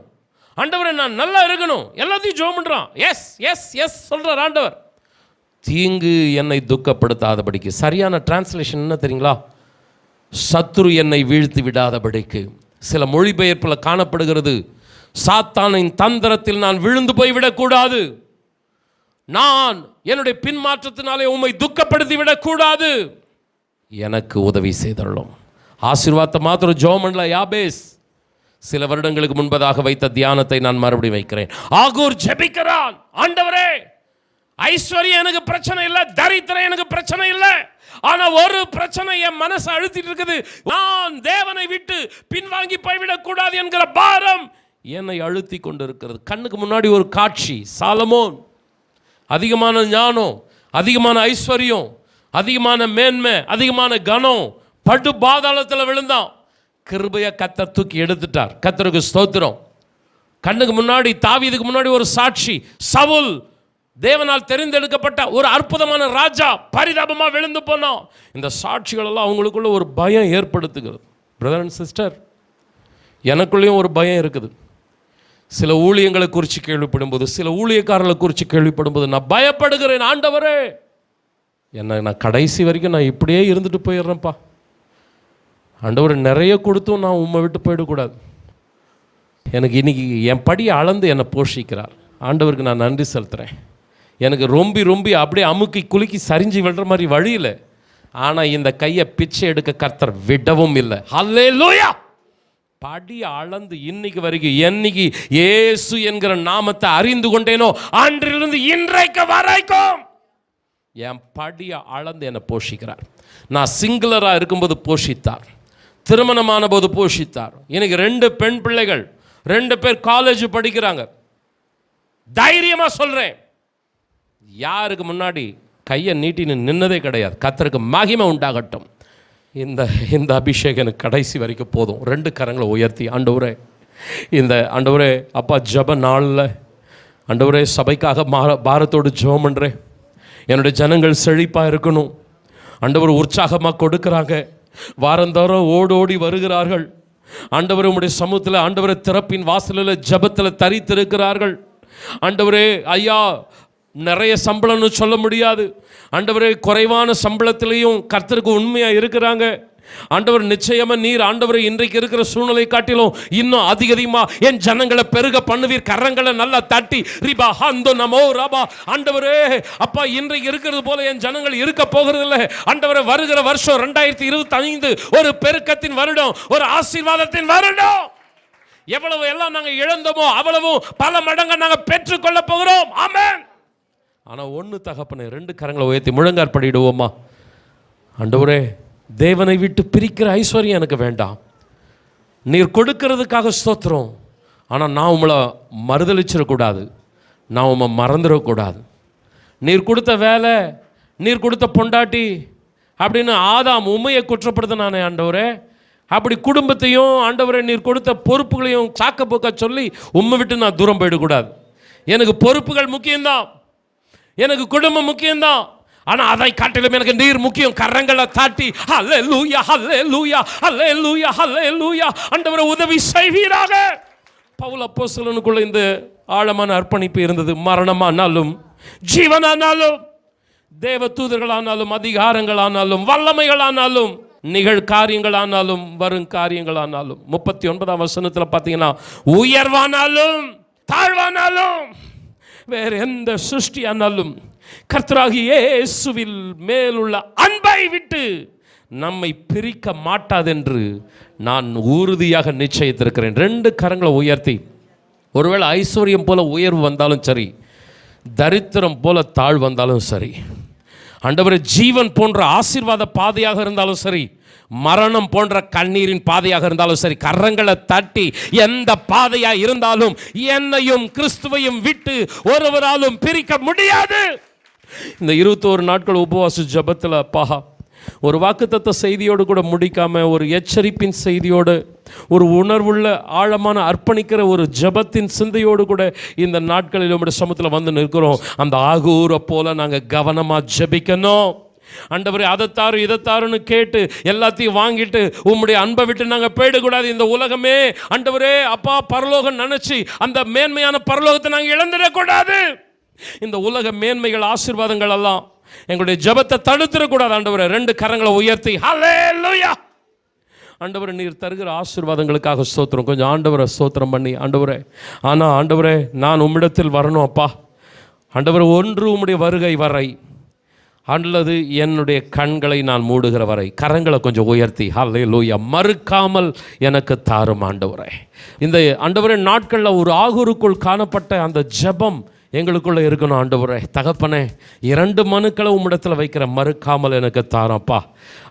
ஆண்டவரை நான் நல்லா இருக்கணும், எல்லாத்தையும் ஜெபம் பண்ணுறான். எஸ் எஸ் எஸ் சொல்கிறார் ஆண்டவர். தீங்கு என்னை துக்கப்படுத்தாதபடிக்கு. சரியான டிரான்ஸ்லேஷன் என்ன தெரியுங்களா? சத்துரு என்னை வீழ்த்தி விடாதபடிக்கு. சில மொழிபெயர்ப்பில் காணப்படுகிறது, சாத்தானின் தந்திரத்தில் நான் விழுந்து போய்விடக்கூடாது, நான் என்னுடைய பின்மாற்றத்தினாலே உம்மை துக்கப்படுத்தி விடக்கூடாது, எனக்கு உதவி செய்தருளும். ஆசீர்வாதத்தை மாத்திரம் ஜெபம் பண்ணல யாபேஸ். சில வருடங்களுக்கு முன்பதாக வைத்த தியானத்தை நான் மறுபடியும் வைக்கிறேன். ஆகூர் ஜெபிக்கிறான், ஆண்டவரே, ஐஸ்வர்யம் எனக்கு பிரச்சனை இல்லை, தரித்திரம் எனக்கு பிரச்சனை இல்லை, ஆனா ஒரு பிரச்சனை என் மனசை அழுத்திட்டு இருக்குது. நான் தேவனை விட்டு பின்வாங்கி போய்விடக் கூடாது என்கிற பாரம் என்னை அழுத்தி கொண்டு இருக்கிறது. கண்ணுக்கு முன்னாடி ஒரு காட்சி. சாலமோன் அதிகமான ஞானம், அதிகமான ஐஸ்வர்யம், அதிகமான மேன்மை, அதிகமான கனம், படு பாதாளத்தில் விழுந்தான். கிருபையை கர்த்தர் தூக்கி எடுத்துட்டார். கர்த்தருக்கு ஸ்தோத்திரம். கண்ணுக்கு முன்னாடி, தாவீதுக்கு முன்னாடி ஒரு சாட்சி. சவுல் தேவனால் தெரிந்தெடுக்கப்பட்ட ஒரு அற்புதமான ராஜா பரிதாபமாக விழுந்து போனோம். இந்த சாட்சிகள் எல்லாம் அவங்களுக்குள்ள ஒரு பயம் ஏற்படுத்துகிறது. பிரதர் அண்ட் சிஸ்டர், எனக்குள்ளேயும் ஒரு பயம் இருக்குது. சில ஊழியங்களை குறித்து கேள்விப்படும்போது, சில ஊழியக்காரர்களை குறித்து கேள்விப்படும்போது நான் பயப்படுகிறேன். ஆண்டவரே, என்ன நான் கடைசி வரைக்கும் நான் இப்படியே இருந்துட்டு போயிடுறேன்ப்பா. ஆண்டவர் நிறைய கொடுத்தும் நான் உம்மை விட்டு போயிடக்கூடாது. எனக்கு இன்னைக்கு என் படியை அளந்து என்னை போஷிக்கிறார். ஆண்டவருக்கு நான் நன்றி செலுத்துகிறேன். எனக்கு ரொம்ப அப்படியே அமுக்கி குலுக்கி சரிஞ்சு விடுற மாதிரி வழியில், ஆனால் இந்த கையை பிச்சை எடுக்க கர்த்தர் விடவும் இல்லை. ஹல்லேலூயா. படி அளந்து இன்னைக்கு வரைக்கும், என்னைக்கு இயேசு என்கிற நாமத்தை அறிந்து கொண்டேனோ அன்றிலிருந்து இன்றைக்கு வரைக்கும் என் படியை அளந்து என்னை போஷிக்கிறார். நான் சிங்குலராக இருக்கும்போது போஷித்தார், திருமணமான போது போஷித்தார். எனக்கு 2 பெண் பிள்ளைகள், 2 பேர் காலேஜ் படிக்கிறாங்க. தைரியமாக சொல்கிறேன், யாருக்கு முன்னாடி கையை நீட்டின்னு நின்னதே கிடையாது. கர்த்தருக்கு மகிமை உண்டாகட்டும். இந்த அபிஷேகம் எனக்கு கடைசி வரைக்கும் போதும். 2 கரங்களை உயர்த்தி, ஆண்டவரே, இந்த ஆண்டவரே அப்பா ஜெப நாளில் ஆண்டவரே சபைக்காக பாரத்தோடு ஜெபம் பண்ணுறேன். என்னுடைய ஜனங்கள் செழிப்பாக இருக்கணும். ஆண்டவர் உற்சாகமாக கொடுக்குறாங்க, வாரந்தோறும் ஓடோடி வருகிறார்கள். ஆண்டவர் உம்முடைய சமூகத்தில், ஆண்டவரை திறப்பின் வாசலில் ஜெபத்தில் தரித்திருக்கிறார்கள். ஆண்டவரே ஐயா, நிறைய சம்பளம்னு சொல்ல முடியாது. ஆண்டவரே, குறைவான சம்பளத்திலையும் கர்த்தருக்கு உண்மையாக இருக்கிறாங்க. ஆண்டவர் நிச்சயமா நீர் ஆண்டவர் இன்றைக்கு இருக்கிற சூழ்நிலை காட்டிலும் இன்னும் அதிகமா என் ஜனங்களை பெருக பண்ணுவீர். கரங்களை நல்லா தட்டி ரிபா ஹந்தோ நமோ ரபா. ஆண்டவரே அப்பா, இன்றைக்கு இருக்கிறது போல என் ஜனங்கள் இருக்க போகிறது இல்லை ஆண்டவரே. வருகிற வருஷம் 2025 ஒரு பெருக்கத்தின் வருடம், ஒரு ஆசீர்வாதத்தின் வருடம். எவ்வளவு எல்லாம் நாங்கள் இழந்தோமோ அவ்வளவு பல மடங்கு நாங்கள் பெற்றுக்கொள்ள போகிறோம். ஆமென். ஆனா ஒன்று தகப்பனே, 2 கரங்களை உயர்த்தி முழங்காற்படிடுவோமா. ஆண்டவரே, தேவனை விட்டு பிரிக்கிற ஐஸ்வர்யம் எனக்கு வேண்டாம். நீர் கொடுக்கிறதுக்காக ஸ்தோத்திரம். ஆனால் நான் உங்களை மறுதளிச்சிடக்கூடாது, நான் உங்களை மறந்துடக்கூடாது. நீர் கொடுத்த வேலை, நீர் கொடுத்த பொண்டாட்டி அப்படின்னு ஆதாம் உண்மையை குற்றப்படுத்தினானே ஆண்டவரே. அப்படி குடும்பத்தையும் ஆண்டவரே நீர் கொடுத்த பொறுப்புகளையும் சாக்க போக்க சொல்லி உண்மை விட்டு நான் தூரம் போயிடக்கூடாது. எனக்கு பொறுப்புகள் முக்கியம்தான், எனக்கு குடும்பம் முக்கியம்தான். ஆனால் அதை காட்டிலும் எனக்கு நீர் முக்கியம். கரங்களை தாட்டி ஹல்லேலூயா ஹல்லேலூயா ஹல்லேலூயா ஹல்லேலூயா. ஆண்டவரே உதவி செய்வீராக. பவுல் அப்போஸ்தலனுக்குள்ள இந்த ஆழமான அர்ப்பணிப்பு இருந்தது. மரணமானாலும் ஜீவனானாலும், தேவ தூதர்களானாலும், அதிகாரங்களானாலும், வல்லமைகளானாலும், நிகழ்காரியங்களானாலும், வரும் காரியங்களானாலும். 39ஆம் வசனத்தில் பார்த்தீங்கன்னா, உயர்வானாலும் தாழ்வானாலும் வேற எந்த சிருஷ்டியானாலும் கர்த்தராகிய இயேசுவில் மேலுள்ள அன்பை விட்டு நம்மை பிரிக்க மாட்டாதென்று நான் உறுதியாக நிச்சயித்திருக்கிறேன். 2 கரங்களை உயர்த்தி, ஒருவேளை ஐஸ்வர்யம் போல உயர்வு வந்தாலும் சரி, தரித்திரம் போல தாழ் வந்தாலும் சரி, ஆண்டவரே ஜீவன் போன்ற ஆசீர்வாத பாதையாக இருந்தாலும் சரி, மரணம் போன்ற கண்ணீரின் பாதையாக இருந்தாலும் சரி, கரங்களை தட்டி எந்த பாதையா இருந்தாலும் என்னையும் கிறிஸ்துவையும் விட்டு ஒருவராலும் பிரிக்க முடியாது. இந்த 21 நாட்கள் உபவாச ஜபத்தில் ஒரு வாக்குத்தத்த செய்தியோடு கூட முடிக்காம, ஒரு எச்சரிப்பின் செய்தியோடு, ஒரு உணர்வுள்ள ஆழமான அர்ப்பணிக்கிற ஒரு ஜபத்தின் சிந்தையோடு கூட இந்த நாட்களில் நம்முடைய சமூகத்தில் வந்து நிற்கிறோம். அந்த ஆகூரை போல நாங்கள் கவனமாக ஜபிக்கணும். ஆண்டவரே அதைத்தாரு இதைத்தாருன்னு கேட்டு எல்லாத்தையும் வாங்கிட்டு உம்முடைய அன்பை விட்டு நாங்கள் போயிடக்கூடாது. இந்த உலகமே ஆண்டவரே அப்பா பரலோகம் நினைச்சு அந்த மேன்மையான பரலோகத்தை நாங்கள் இழந்துடக்கூடாது. இந்த உலக மேன்மைகள் ஆசீர்வாதங்கள் எல்லாம் எங்களுடைய ஜபத்தை தடுத்துடக்கூடாது. ஆண்டவரே 2 கரங்களை உயர்த்தி ஹல்லேலூயா. ஆண்டவரே நீர் தருகிற ஆசீர்வாதங்களுக்காக ஸ்தோத்திரம். கொஞ்சம் ஆண்டவரை ஸ்தோத்திரம் பண்ணி, ஆண்டவரே ஆனால் ஆண்டவரே நான் உம்மிடத்தில் வரணும் அப்பா. ஆண்டவரே ஒன்று உம்முடைய வருகை வரை அல்லது என்னுடைய கண்களை நான் மூடுகிற வரை கரங்களை கொஞ்சம் உயர்த்தி ஹல்லேலூயா மறுக்காமல் எனக்கு தாரும் ஆண்டவரே. இந்த ஆண்டவரே நாட்களில் ஒரு ஆகூருக்குள் காணப்பட்ட அந்த ஜெபம் எங்களுக்குள்ளே இருக்கணும். ஆண்டவரே தகப்பனே 2 மனுக்களை உம்மிடத்தில் வைக்கிற மறுக்காமல் எனக்கு தாரப்பா.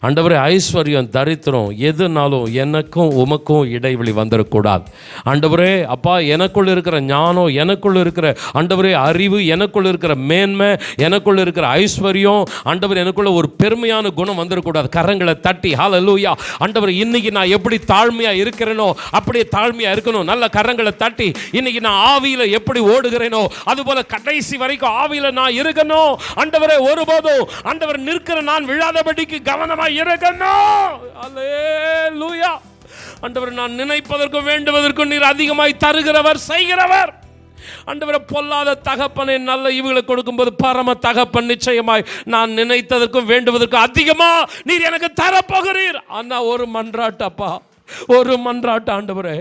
ஆண்டவரே ஐஸ்வர்யம் தரித்திரம் எதுனாலும் எனக்கும் உமக்கும் இடைவெளி வந்துடக்கூடாது. ஆண்டவரே அப்பா எனக்குள்ள இருக்கிற ஞானம், எனக்குள்ள இருக்கிற ஆண்டவரே அறிவு, எனக்குள்ள இருக்கிற மேன்மை, எனக்குள்ள இருக்கிற ஐஸ்வர்யம், ஆண்டவர் எனக்குள்ள ஒரு பெருமையான குணம் வந்துடக்கூடாது. கரங்களை தட்டி ஹல்லேலூயா. ஆண்டவர் இன்னைக்கு நான் எப்படி தாழ்மையாக இருக்கிறேனோ அப்படியே தாழ்மையாக இருக்கணும். நல்ல கரங்களை தட்டி இன்னைக்கு நான் ஆவியில் எப்படி ஓடுகிறேனோ அதுபோல கடைசி வரைக்கும் ஆவியில் நான் இருக்கணும். ஆண்டவரே ஒருபோதும் ஆண்டவர் நிற்கிற நான் விழாதபடிக்கு கவனமாக இருக்கணும். அல்லேலூயா. ஆண்டவர் நான் நினைப்பதற்கும் வேண்டுவதற்கும் நீர் அதிகமாய் தருகிறவர், செய்கிறவர். ஆண்டவரை பொல்லாத தகப்பனை நல்ல இவுகளை கொடுக்கும்போது பரம தகப்பன் நிச்சயமாய் நான் நினைத்ததற்கும் வேண்டுவதற்கும் அதிகமா நீர் எனக்கு தரப்போகிறீர். ஆனா ஒரு மன்றாட்டப்பா, ஒரு மன்றாட்டு ஆண்டவரே,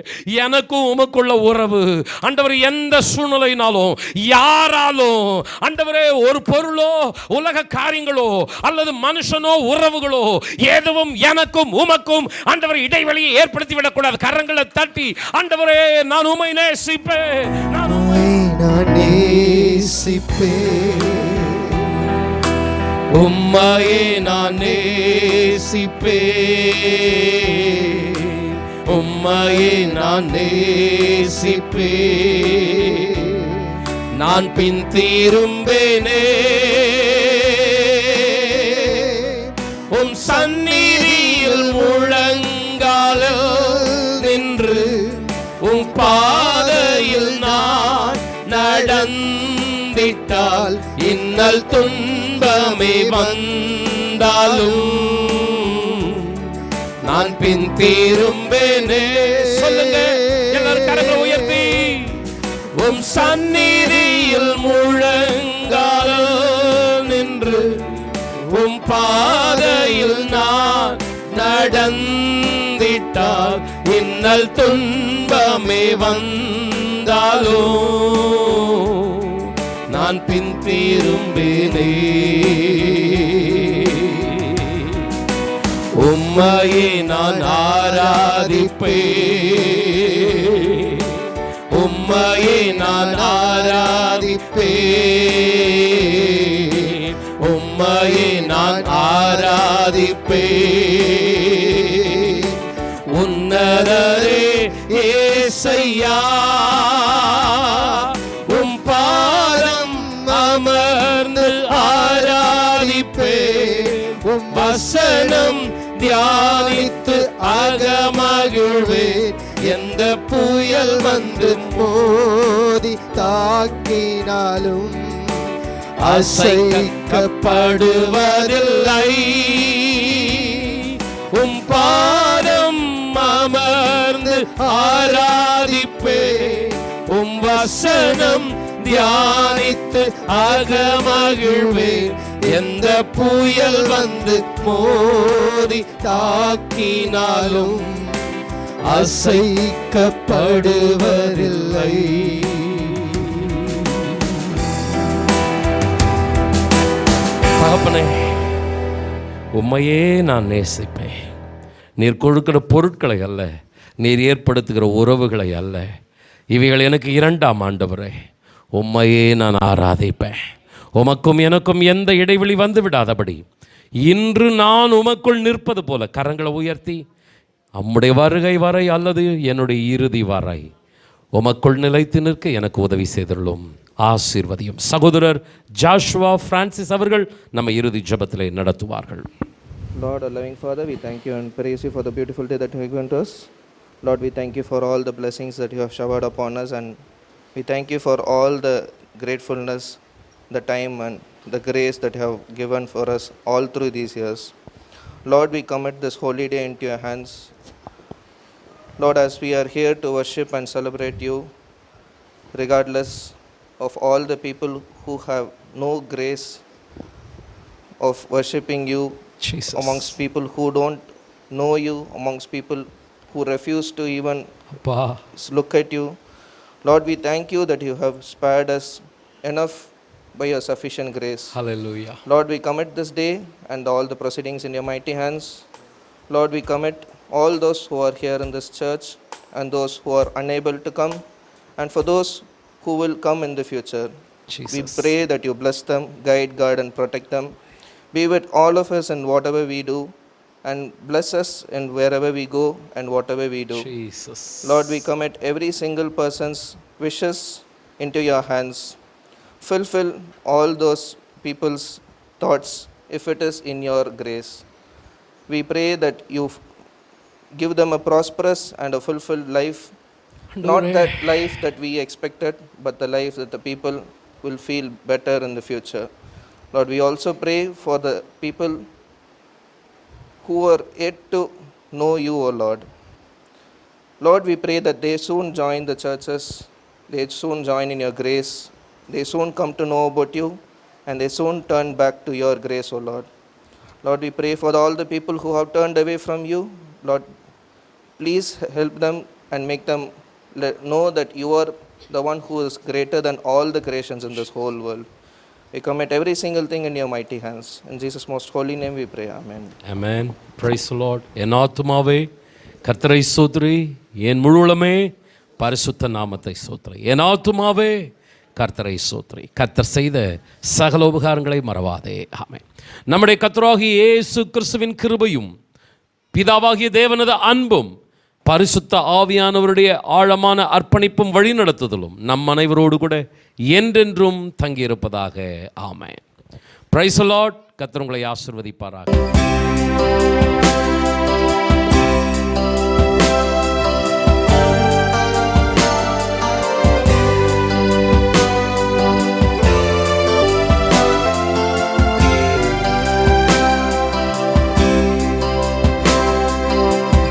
எனக்கும் உமக்குள்ள உறவு ஆண்டவர் எந்த சூழ்நிலையினாலும் யாராலும் ஆண்டவரே ஒரு பொருளோ உலக காரியங்களோ அல்லது மனுஷனோ உறவுகளோ எதுவும் எனக்கும் உமக்கும் ஆண்டவர் இடைவெளியை ஏற்படுத்தி விடக்கூடாது. கரங்களை தட்டி ஆண்டவரே நான் உம்மை நேசிப்பேன், நான் உம்மை நேசிப்பேன், உம்மையே நான் நேசிப்பேன், உம்மையே நான் நேசிப்பேன், நான் பின் திரும்பேனே உம் சந்நிதியில் முழங்காலில் நின்று உம் பாதையில் நான் நடந்திட்டால் இன்னல் துன்பமே வந்தாலும் நான் பின் திரும்பேனே. சொல்லுங்க எல்லாரும் கரங்களை உயர்த்தி, உம் சந்நிதியில் முழங்காலில் நின்று உம் பாதையில் நான் நடந்திட்டால் இன்னல் துன்பமே வந்தாலோ நான் பின் திரும்பினே. உம்மையே நான் ஆராதிப்பே, உம்மையே நான் ஆராதிப்பே, உம்மையே நான் ஆராதிப்பே. உன்னதரே ஏசையா, உம் பாதம் அமர்ந்து ஆராதிப்பே. உம் வசனம் தியானித்து அகமகிழ்வே. எந்த புயல் வந்து
மோதி தாக்கினாலும்
அசைக்கப்படுவதில்லை. உம் பாதம் அமர்ந்து ஆராதிப்பே. உம் வசனம் தியானித்து அகமகிழ்வே. எந்த புயல் வந்து மோதி தாக்கினாலும் அசைக்கப்படுவதில்லை. தகப்பனே, உம்மையே நான் நேசிப்பேன். நீர் கொடுக்கிற பொருட்களை அல்ல, நீர் ஏற்படுத்துகிற உறவுகளை அல்ல. இவைகள் எனக்கு இரண்டாம். ஆண்டவரே, உம்மையே நான் ஆராதிப்பேன். உமக்கும் எனக்கும் எந்த இடைவெளி வந்து விடாதபடி இன்று நான் உமக்குள் நிற்பது போல கரங்களை உயர்த்தி அம்முடைய வருகை வரை அல்லது என்னுடைய இறுதி வரை உமக்குள் நிலைத்து நிற்க எனக்கு உதவி செய்துள்ளோம். ஆசீர்வதியும். சகோதரர் ஜாஷுவா பிரான்சிஸ் அவர்கள் நம்ம இறுதி ஜெபத்திலே நடத்துவார்கள்.
Lord, our loving Father, we thank you and praise you for the beautiful day that you have given to us. Lord, we thank you for all the blessings that you have showered upon us, and we thank you for all the gratefulness, the time and the grace that you have given for us all through these years. Lord, we commit this holy day into your hands. Lord, as we are here to worship and celebrate you, regardless of all the people who have no grace of worshiping you,
Jesus.
amongst people who don't know you, amongst people who refuse to even
அப்பா,
look at you. Lord, we thank you that you have spared us enough by your sufficient grace.
Hallelujah.
Lord, we commit this day and all the proceedings in your mighty hands. Lord, we commit all those who are here in this church and those who are unable to come, and for those who will come in the future.
Jesus.
We pray that you bless them, guide, guard and protect them. Be with all of us in whatever we do, and bless us in wherever we go and whatever we do.
Jesus.
Lord, we commit every single person's wishes into your hands. Fulfill all those people's thoughts if it is in your grace. We pray that you give them a prosperous and a fulfilled life. Not that life that we expected, but the life that the people will feel better in the future. Lord, we also pray for the people who are yet to know you, O Lord. Lord, we pray that they soon join the churches, they soon join in your grace, they soon come to know about you, and they soon turn back to your grace, O Lord. Lord, we pray for all the people who have turned away from you. Lord, please help them and make them know that you are the one who is greater than all the creations in this whole world. We commit every single thing in your mighty hands. In Jesus' most holy name we pray. Amen.
Amen. Praise the Lord. என் ஆத்துமாவே கர்த்தரை ஸ்தோத்திரி, என் முழுவலமே பரிசுத்த நாமத்தை ஸ்தோத்திரி. என் ஆத்துமாவே கர்த்தரை ஸ்தோத்திரி. கர்த்தர் செய்த சகல உபகாரங்களை மறவாதே. ஆமென். நம்முடைய கர்த்தராகிய இயேசு கிறிஸ்துவின் கிருபையும் பிதாவாகிய தேவனது அன்பும் பரிசுத்த ஆவியானவருடைய ஆழமான அர்ப்பணிப்பும் வழிநடத்துதலும் நம் அனைவரோடு கூட என்றென்றும் தங்கியிருப்பதாக. ஆமென். Praise the Lord. கர்த்தர் உங்களை ஆசீர்வதிப்பாராக.